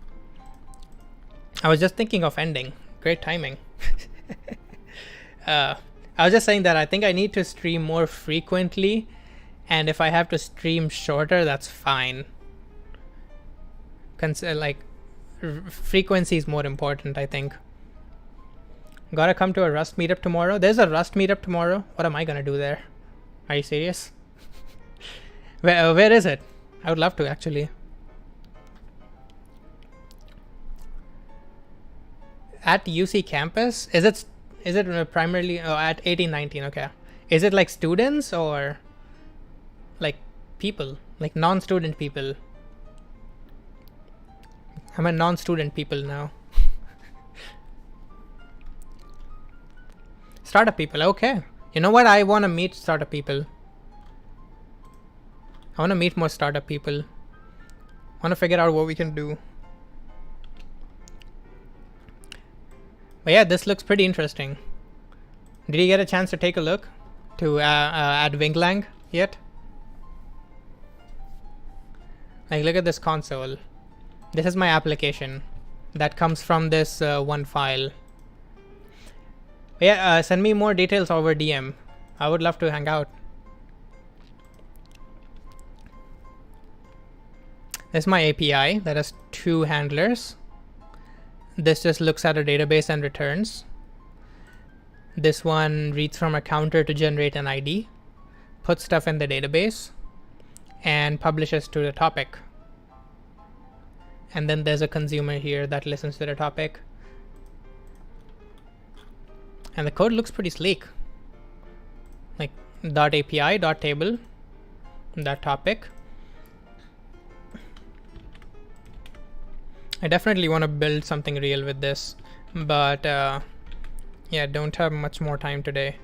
I was just thinking of ending. Great timing. I was just saying that I think I need to stream more frequently, and if I have to stream shorter, that's fine. Frequency is more important, I think. Gotta come to a Rust meetup tomorrow. There's a Rust meetup tomorrow. What am I gonna do there? Are you serious? Where is it? I would love to actually. At UC campus? Is it primarily at 1819? Okay. Is it like students or like people, like non-student people? I'm a non-student people now. Startup people, okay. You know what? I want to meet startup people. I want to meet more startup people. I want to figure out what we can do. But yeah, this looks pretty interesting. Did you get a chance to take a look to add Winglang yet? Like, look at this console. This is my application that comes from this one file. But yeah, send me more details over DM. I would love to hang out. This is my API that has 2 handlers. This just looks at a database and returns. This one reads from a counter to generate an ID, puts stuff in the database, and publishes to the topic. And then there's a consumer here that listens to the topic. And the code looks pretty sleek. Like .api, .table, that topic. I definitely want to build something real with this, but yeah, don't have much more time today.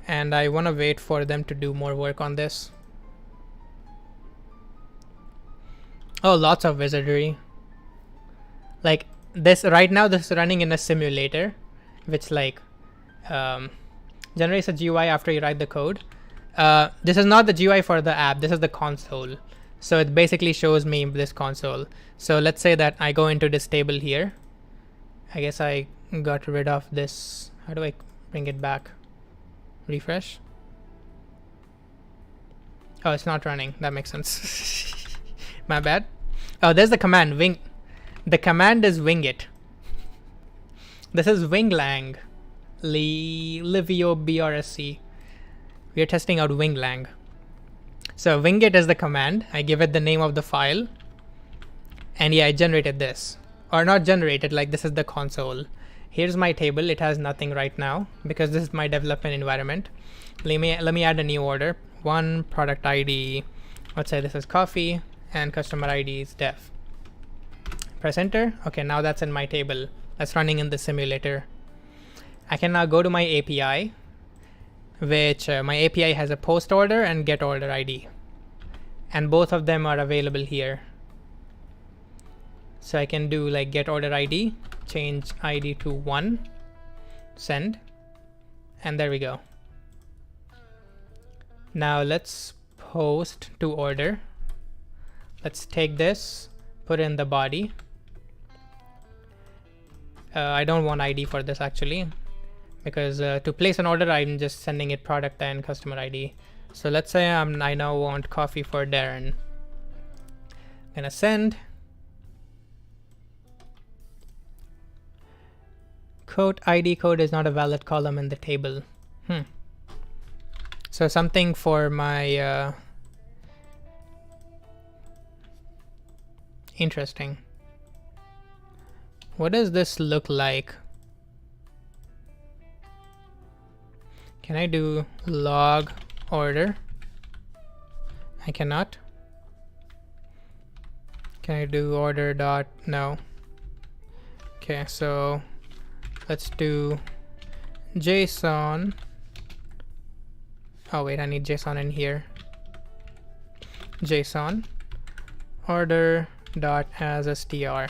And I want to wait for them to do more work on this. Oh, lots of wizardry. Like this right now, this is running in a simulator, which like generates a GUI after you write the code. This is not the GUI for the app. This is the console. So it basically shows me this console. So let's say that I go into this table here. I guess I got rid of this. How do I bring it back? Refresh. Oh, it's not running. That makes sense. My bad. Oh, there's the command wing. The command is wing it. This is Winglang. Livio BRSC. We are testing out Winglang. So wing it is the command. I give it the name of the file. And yeah, I generated this. Or not generated, like this is the console. Here's my table. It has nothing right now because this is my development environment. Let me add a new order. One product ID. Let's say this is coffee and customer ID is dev. Press enter. Okay, now that's in my table. That's running in the simulator. I can now go to my API, which my API has a post order and get order ID. And both of them are available here. So I can do like get order ID, change ID to 1, send, and there we go. Now let's post to order. Let's take this, put in the body. I don't want ID for this actually, because to place an order, I'm just sending it product and customer ID. So let's say I now want coffee for Darren. I'm gonna send. Quote ID code is not a valid column in the table. So something for my interesting. What does this look like? Can I do log order? I cannot. Can I do order dot? No. Okay, so let's do JSON. Oh wait, I need JSON in here. JSON order dot as str.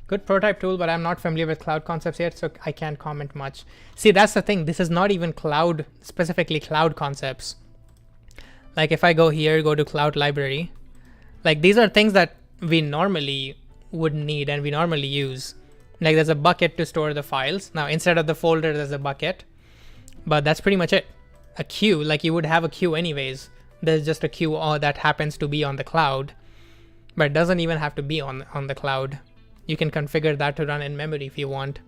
Good prototype tool, but I'm not familiar with cloud concepts yet, so I can't comment much. See, that's the thing. This is not even cloud, specifically cloud concepts. Like if I go here, go to cloud library, like these are things that we normally would need and we normally use. Like there's a bucket to store the files. Now instead of the folder, there's a bucket, but that's pretty much it. A queue, like you would have a queue anyways. There's just a queue that happens to be on the cloud, but it doesn't even have to be on the cloud. You can configure that to run in memory if you want.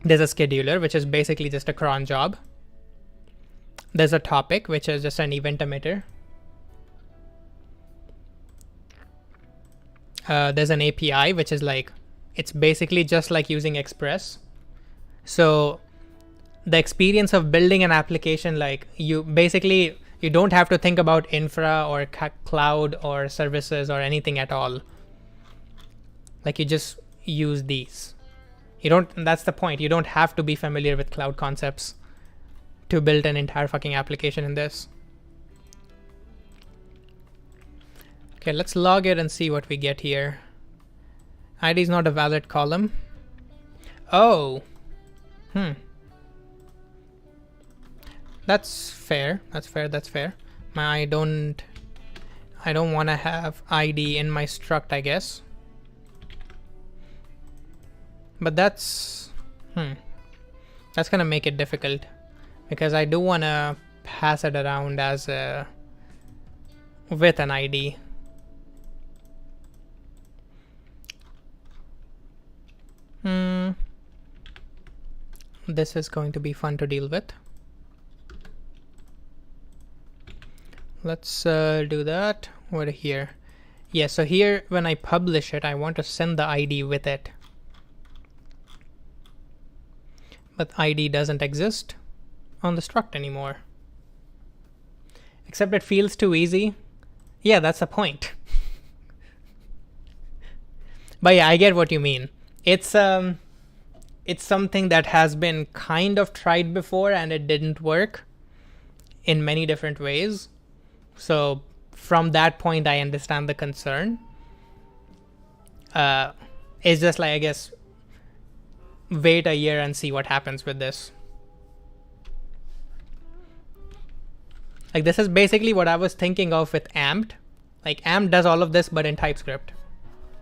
There's a scheduler, which is basically just a cron job. There's a topic, which is just an event emitter. There's an API, which is like, it's basically just like using Express. So the experience of building an application, like you don't have to think about infra or cloud or services or anything at all. Like you just use these. That's the point. You don't have to be familiar with cloud concepts to build an entire fucking application in this. Okay, let's log it and see what we get here. ID is not a valid column. Oh. That's fair. That's fair. I don't want to have ID in my struct, I guess. But that's gonna make it difficult because I do want to pass it around as with an ID. This is going to be fun to deal with. Let's do that over here. Yeah, so here when I publish it, I want to send the ID with it. But ID doesn't exist on the struct anymore. Except it feels too easy. Yeah, that's the point. But yeah, I get what you mean. It's something that has been kind of tried before and it didn't work in many different ways. So from that point, I understand the concern. It's just like, I guess, wait a year and see what happens with this. Like, this is basically what I was thinking of with Amped. Like, Amped does all of this, but in TypeScript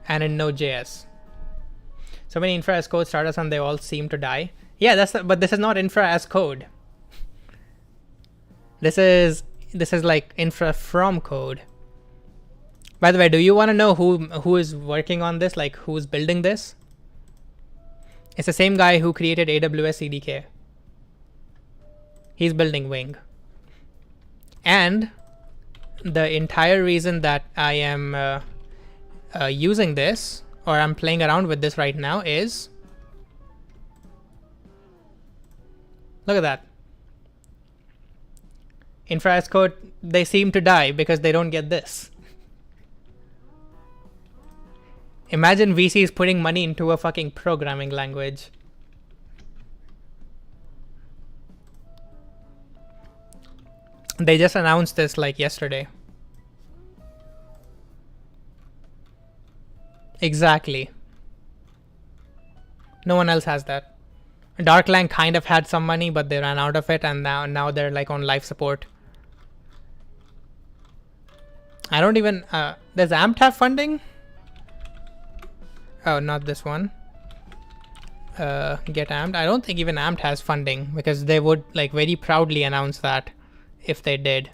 and in Node.js. So many infra as code starters and they all seem to die. Yeah, but this is not infra as code. This is like infra from code. By the way, do you want to know who is working on this? Like, who's building this? It's the same guy who created AWS CDK. He's building Wing. And the entire reason that I am using this, or I'm playing around with this right now, is look at that. Infra as code, they seem to die because they don't get this. Imagine VCs putting money into a fucking programming language. They just announced this like yesterday. Exactly. No one else has that. Darklang kind of had some money, but they ran out of it, and now they're like on life support. I don't even. Does Amped have funding? Oh, not this one. Get Amped. I don't think even Amped has funding, because they would like very proudly announce that if they did.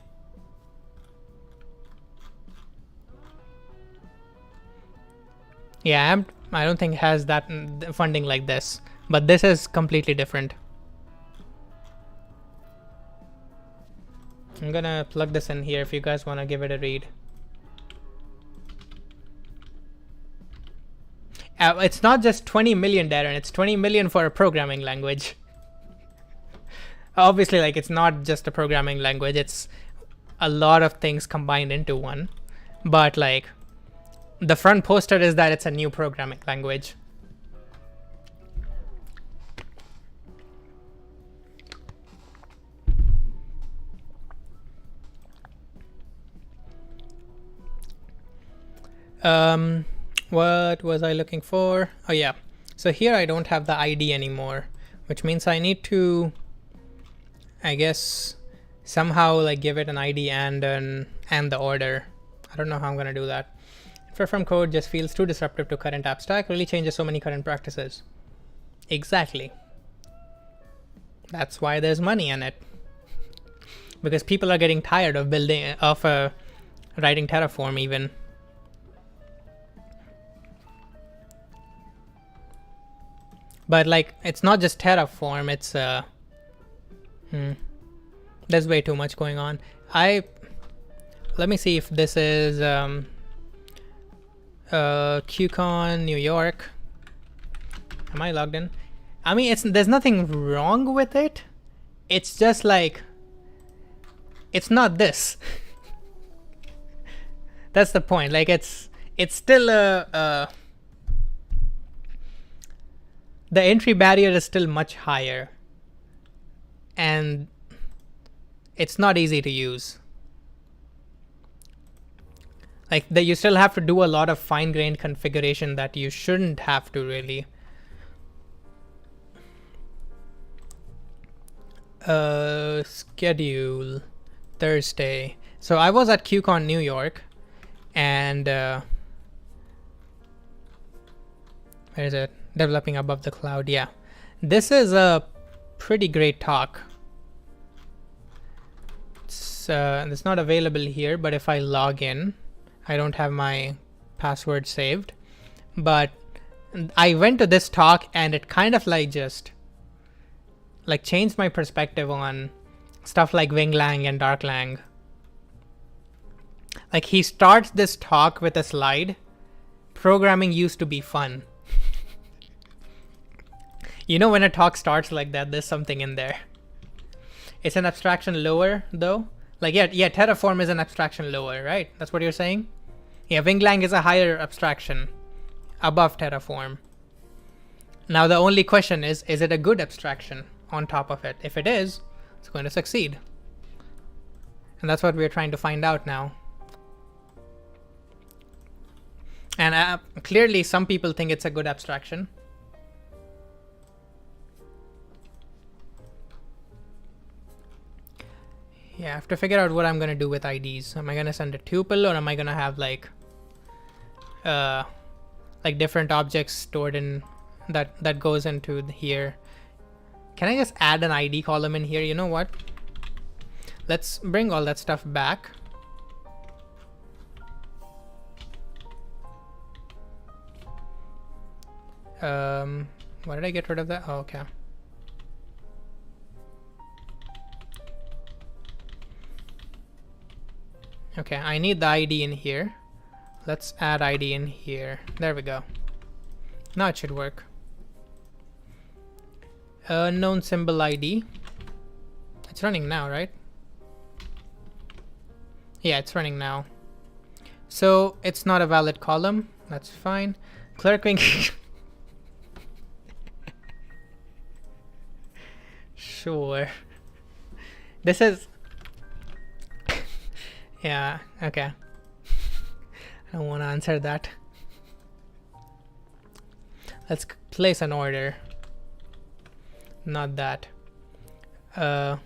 Yeah, Amped, I don't think has that funding like this, but this is completely different. I'm gonna plug this in here if you guys want to give it a read. It's not just 20 million, Darren. It's 20 million for a programming language. Obviously, like, it's not just a programming language. It's a lot of things combined into one. But like, the front poster is that it's a new programming language. What was I looking for? Oh yeah. So here I don't have the ID anymore, which means I need to, I guess, somehow like give it an ID and the order. I don't know how I'm gonna do that. Infer from code just feels too disruptive to current app stack. Really changes so many current practices. Exactly. That's why there's money in it. Because people are getting tired of writing Terraform even. But like, it's not just Terraform, it's there's way too much going on. Let me see if this is QCon New York. Am I logged in? I mean, there's nothing wrong with it. It's just like, it's not this. That's the point. Like, it's still the entry barrier is still much higher, and it's not easy to use. Like, you still have to do a lot of fine-grained configuration that you shouldn't have to really. Schedule Thursday. So I was at QCon New York, and where is it? Developing above the cloud. Yeah, this is a pretty great talk. It's not available here, but if I log in, I don't have my password saved, but I went to this talk and it kind of like just like changed my perspective on stuff like Winglang and Darklang. Like, he starts this talk with a slide. Programming used to be fun. You know, when a talk starts like that, there's something in there. It's an abstraction lower though. Like, yeah, Terraform is an abstraction lower, right? That's what you're saying? Yeah, Winglang is a higher abstraction above Terraform. Now the only question is it a good abstraction on top of it? If it is, it's going to succeed. And that's what we're trying to find out now. And clearly some people think it's a good abstraction. Yeah, I have to figure out what I'm gonna do with IDs. Am I gonna send a tuple, or am I gonna have like different objects stored in that goes into here? Can I just add an ID column in here? You know what? Let's bring all that stuff back. Why did I get rid of that? Oh, okay. Okay, I need the ID in here. Let's add ID in here. There we go. Now it should work. Unknown symbol ID. It's running now, right? Yeah, it's running now. So it's not a valid column. That's fine. Clerking. Sure. This is... Yeah, okay. I don't want to answer that. Let's place an order. Not that. So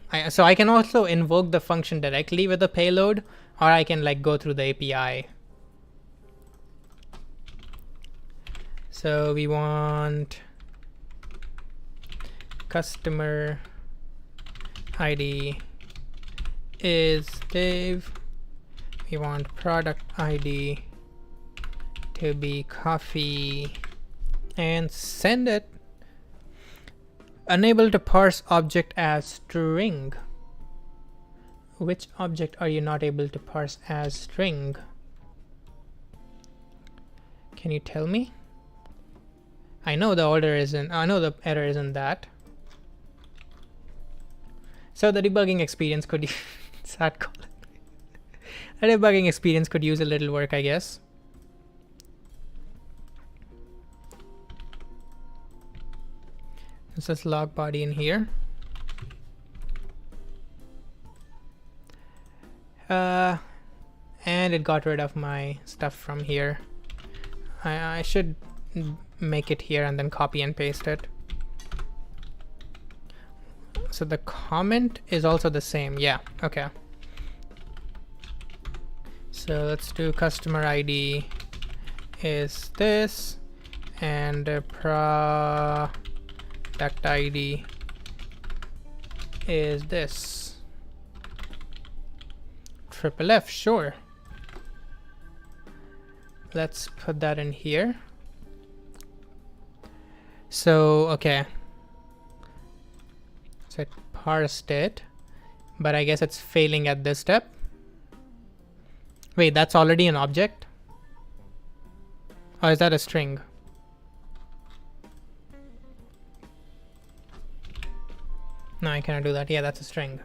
I can also invoke the function directly with the payload, or I can like go through the API. So we want customer ID is Dave. We want product ID to be coffee and send it. Unable to parse object as string. Which object are you not able to parse as string? Can you tell me? I know the order isn't, I know the error isn't that. So the debugging experience could sad call. The debugging experience could use a little work, I guess. This is log body in here. And it got rid of my stuff from here. I should make it here and then copy and paste it. So the comment is also the same. Yeah, okay. So let's do customer ID is this, and product ID is this. Triple F, sure. Let's put that in here. So, okay. So it parsed it, but I guess it's failing at this step. Wait, that's already an object? Or is that a string? No, I cannot do that. Yeah, that's a string.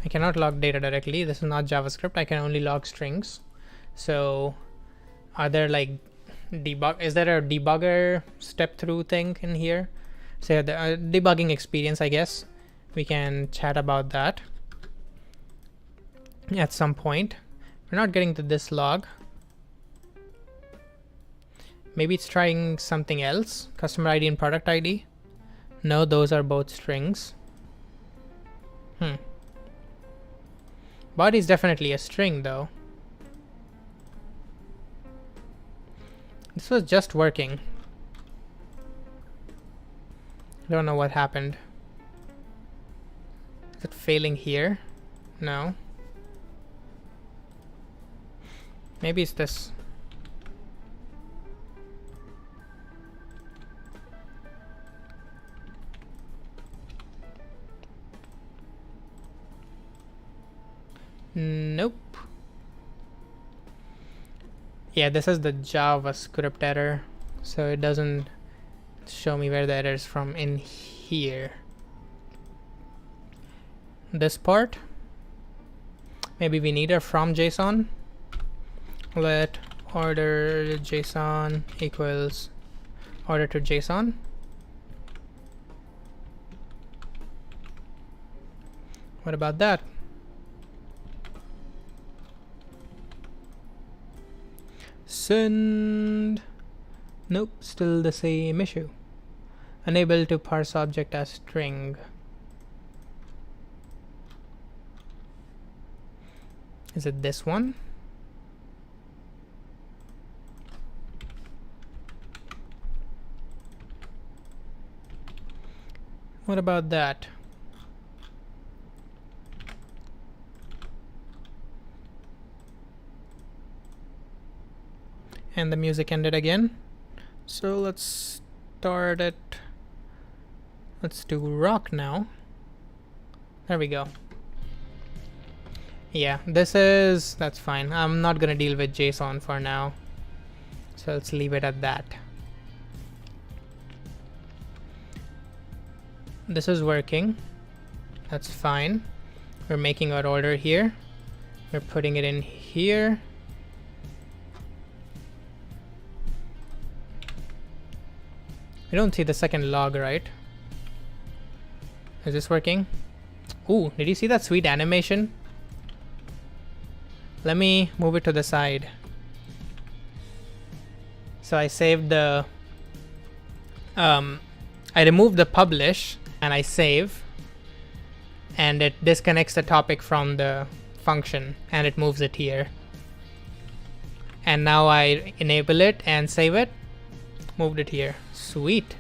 I cannot log data directly. This is not JavaScript. I can only log strings. So are there like is there a debugger step through thing in here? So the debugging experience, I guess. We can chat about that at some point. We're not getting to this log. Maybe it's trying something else. Customer ID and product ID. No, those are both strings. Body is definitely a string though. This was just working. I don't know what happened. Is it failing here? No. Maybe it's this. Nope. Yeah, this is the JavaScript error, so it doesn't show me where the error is from in here. this part. Maybe we need a from JSON. Let order JSON equals order to JSON. What about that? Send. Nope, still the same issue. Unable to parse object as string. Is it this one? What about that? And the music ended again. So let's start it. Let's do rock now. There we go. Yeah, that's fine. I'm not gonna deal with JSON for now. So let's leave it at that. This is working. That's fine. We're making our order here. We're putting it in here. We don't see the second log, right? Is this working? Ooh, did you see that sweet animation? Let me move it to the side. So I saved the I removed the publish and I save, and it disconnects the topic from the function and it moves it here. And now I enable it and save it, moved it here. Sweet.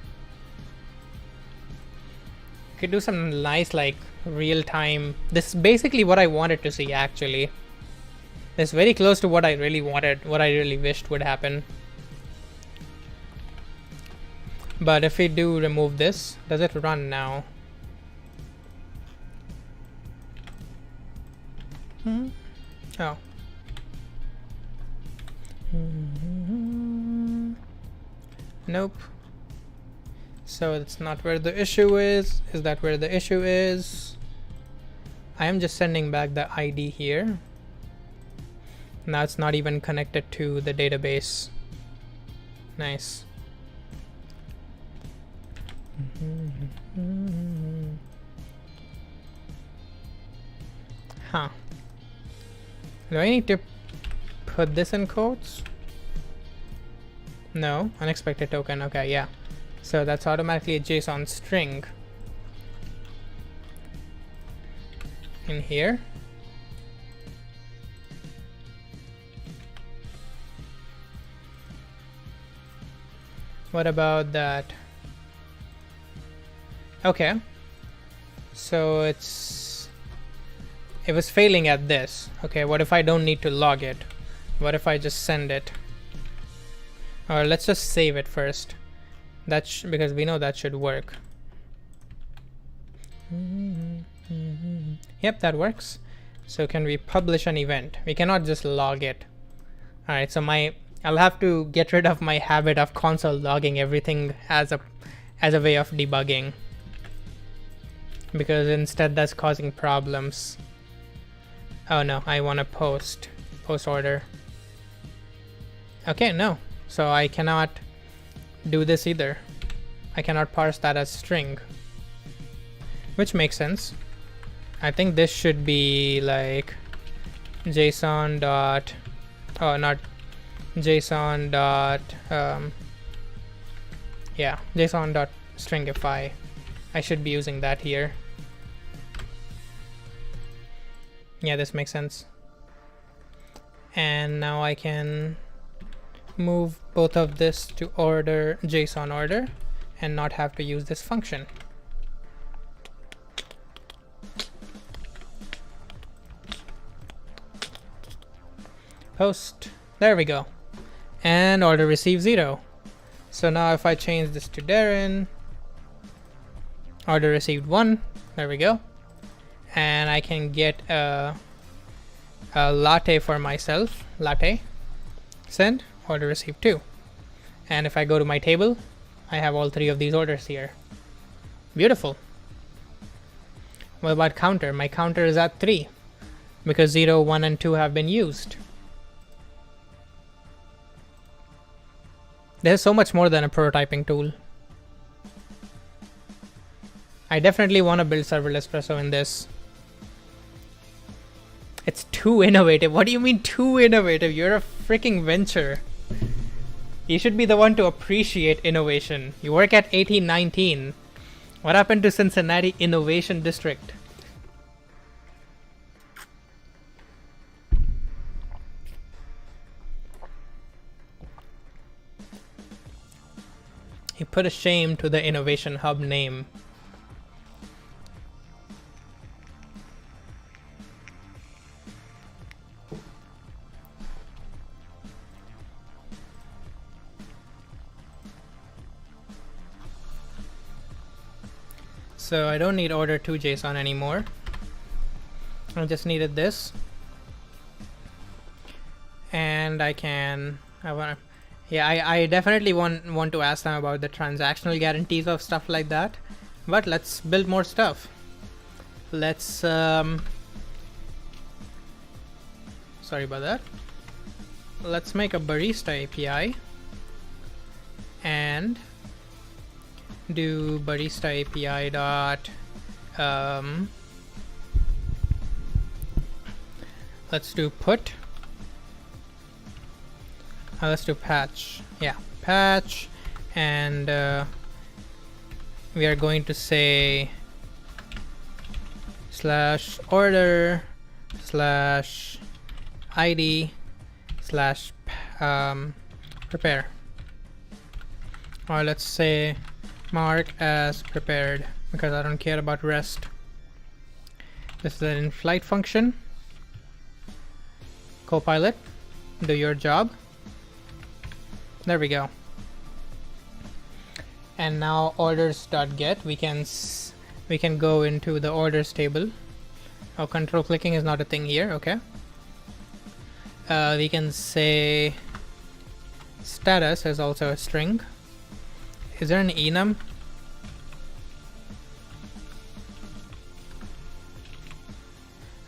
Could do some nice like real-time. This is basically what I wanted to see actually. It's very close to what I really wanted, what I really wished would happen. But if we do remove this, does it run now? Oh. Nope. So it's not where the issue is. Is that where the issue is? I am just sending back the ID here. Now it's not even connected to the database. Nice. Huh. Do I need to put this in quotes? No. Unexpected token. Okay, yeah. So that's automatically a JSON string in here. What about that? Okay. So it was failing at this. Okay, what if I don't need to log it? What if I just send it? Or let's just save it first. Because we know that should work. Yep, that works. So can we publish an event? We cannot just log it. All right, so I'll have to get rid of my habit of console logging everything as a way of debugging, because instead that's causing problems. Oh no, I want to post order. Okay, no. So I cannot do this either. I cannot parse that as string, which makes sense. I think this should be like JSON dot, oh, not JSON dot, yeah, JSON dot stringify. I should be using that here. Yeah, this makes sense. And now I can move both of this to order, JSON order, and not have to use this function. Post. There we go. And order received 0. So now if I change this to Darren, order received 1. There we go. And I can get a latte for myself. Latte. Send. Order received 2. And if I go to my table, I have all 3 of these orders here. Beautiful. What about counter? My counter is at 3 because 0, 1 and 2 have been used. There's so much more than a prototyping tool. I definitely want to build serverless Presso in this. It's too innovative. What do you mean too innovative? You're a freaking venture. You should be the one to appreciate innovation. You work at 1819. What happened to Cincinnati Innovation District? He put a shame to the Innovation Hub name. So I don't need order 2 JSON anymore. I just needed this. And I definitely want to ask them about the transactional guarantees of stuff like that. But let's build more stuff. Let's sorry about that. Let's make a barista API and do barista API dot let's do put let's do patch, yeah, patch, and we are going to say slash order slash ID slash prepare, or let's say mark as prepared because I don't care about rest. This is an in-flight function. Copilot, do your job. There we go. And now orders.get, we can go into the orders table. Oh, control clicking is not a thing here. Okay. We can say status is also a string. Is there an enum?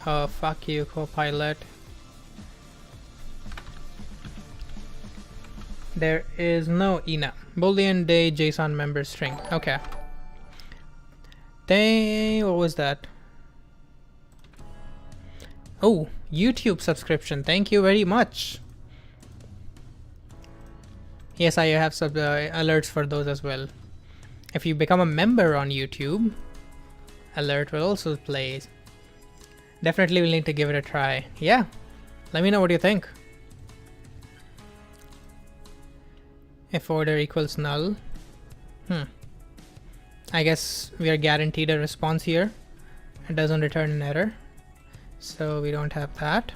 Oh, fuck you, Copilot. There is no enum. Boolean day JSON member string. Okay. What was that? Oh, YouTube subscription. Thank you very much. Yes, I have sub alerts for those as well. If you become a member on YouTube, alert will also play. Definitely will need to give it a try. Yeah, let me know what you think. If order equals null, I guess we are guaranteed a response here. It doesn't return an error, so we don't have that.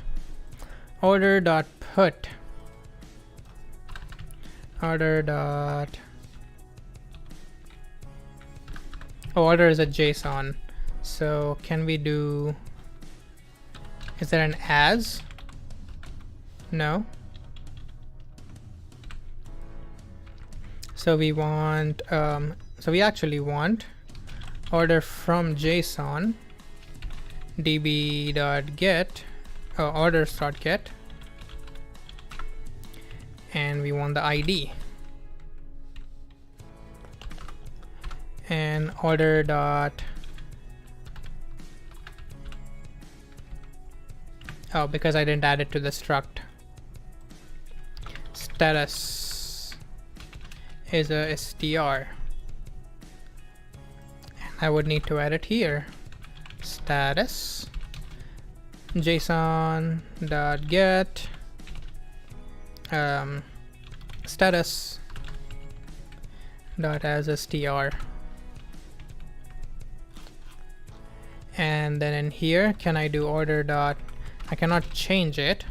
Order dot put. Order dot. Oh, order is a JSON. So can we do? Is there an as? No. So we want. So we actually want order from JSON db.get orders.get, and we want the ID and order dot. Oh, because I didn't add it to the struct. Status is a str. I would need to add it here. Status JSON dot get status dot as a str, and then in here, can I do order dot? I cannot change it,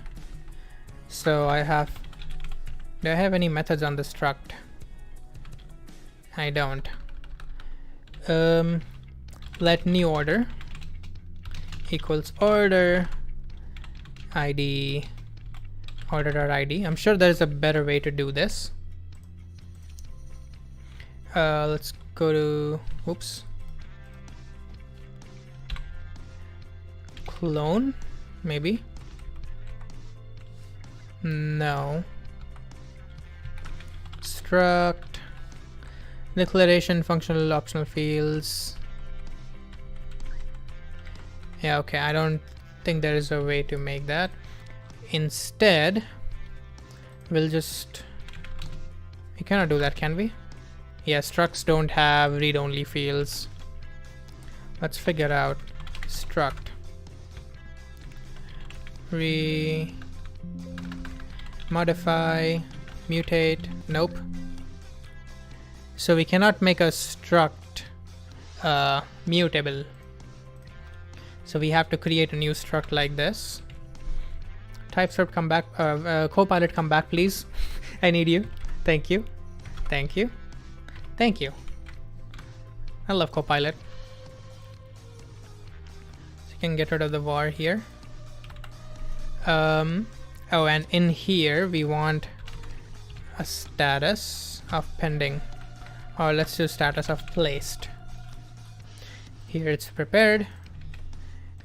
so I have. Do I have any methods on the struct? I don't. Let new order equals order ID order.id. I'm sure there's a better way to do this. Let's go to, oops. clone, maybe. No. Struct. Declaration, functional, optional fields. Yeah, okay, I don't think there is a way to make that. Instead, we'll just... We cannot do that, can we? Yeah, structs don't have read-only fields. Let's figure out struct. Modify, mutate, nope. So we cannot make a struct mutable. So we have to create a new struct like this. TypeScript, come back. Copilot, come back, please. I need you. Thank you. Thank you. Thank you. I love Copilot. So you can get rid of the var here. Oh, and in here we want a status of pending, or let's do status of placed. Here it's prepared.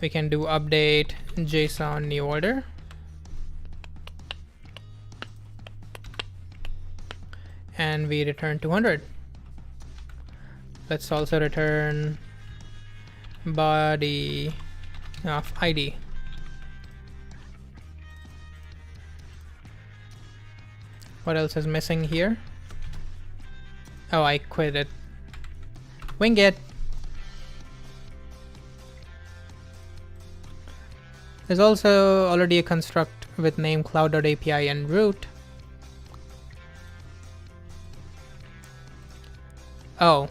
We can do update JSON new order. And we return 200. Let's also return body of ID. What else is missing here? Oh, I quit it. Wing it. There's also already a construct with name cloud.api and root. Oh.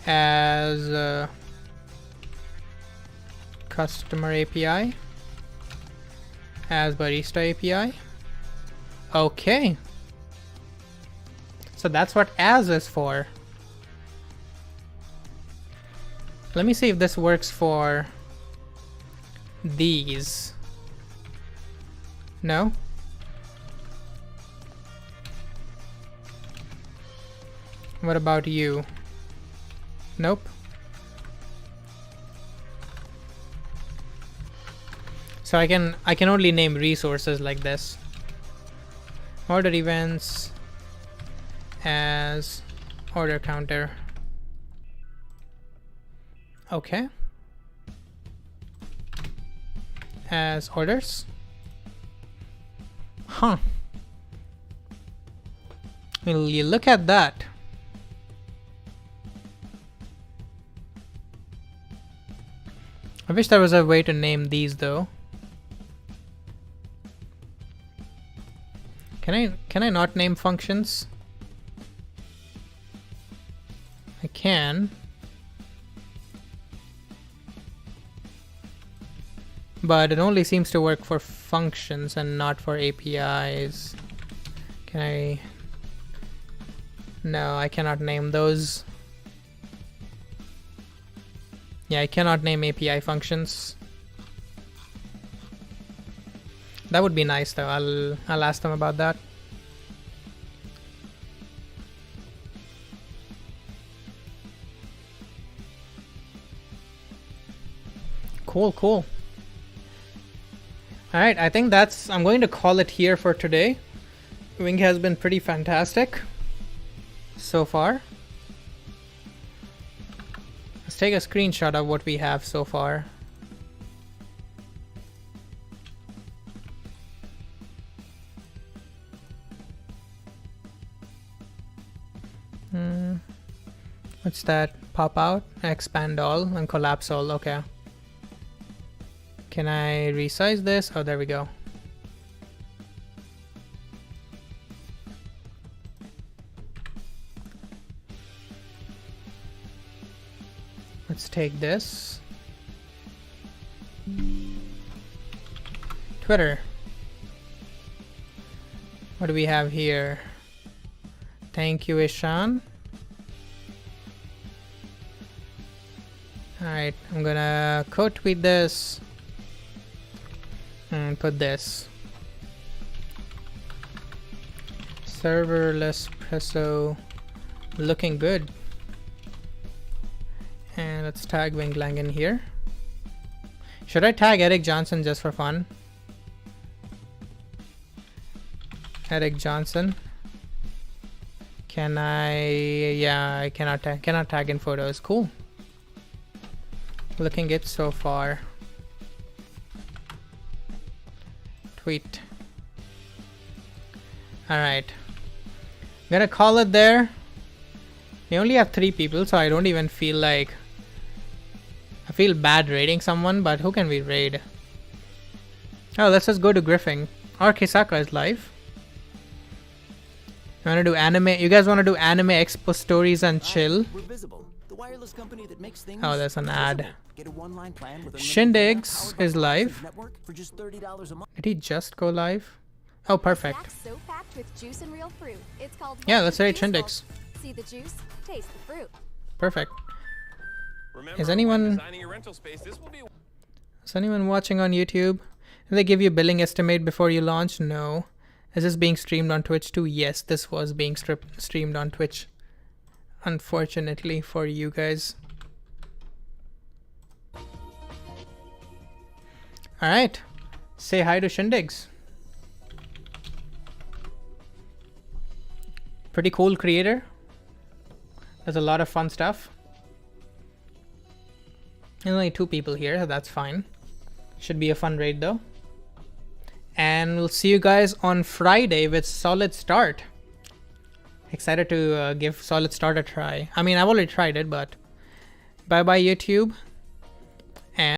As a customer API. As barista API. Okay. So that's what as is for. Let me see if this works for these. No? What about you? Nope. So I can only name resources like this. Order events as order counter. Okay. As orders. Huh. Will you look at that? I wish there was a way to name these though. Can I not name functions? I can. But it only seems to work for functions and not for APIs. Can I? No, I cannot name those. Yeah, I cannot name API functions. That would be nice though. I'll ask them about that. Cool, cool. All right, I think I'm going to call it here for today. Wing has been pretty fantastic so far. Let's take a screenshot of what we have so far. What's that? Pop out, expand all, and collapse all. Okay. Can I resize this? Oh, there we go. Let's take this. Twitter. What do we have here? Thank you, Ishan. Alright, I'm gonna code tweet this and put this. Serverless Presso looking good. Fine, let's tag Winglang in here. Should I tag Eric Johnson just for fun? Eric Johnson. Can I? Yeah, I cannot tag in photos. Cool. Looking good so far. Tweet. Alright. I'm gonna call it there. We only have 3 people, so I don't even feel like... I feel bad raiding someone, but who can we raid? Oh, let's just go to Griffin. Or Kisaka is live. You wanna do anime? You guys wanna do anime expo stories and chill? Oh, there's an ad. Shindigs is live. Did he just go live? Oh, perfect. Yeah, let's raid Shindigs. See the juice, taste the fruit. Perfect. Is anyone watching on YouTube? Did they give you a billing estimate before you launch? No. Is this being streamed on Twitch too? Yes, this was being streamed on Twitch. Unfortunately for you guys. Alright. Say hi to Shindigs. Pretty cool creator. There's a lot of fun stuff. There's only 2 people here, so that's fine. Should be a fun raid though. And we'll see you guys on Friday with Solid Start. Excited to give Solid Start a try. I mean, I've already tried it, but bye bye YouTube.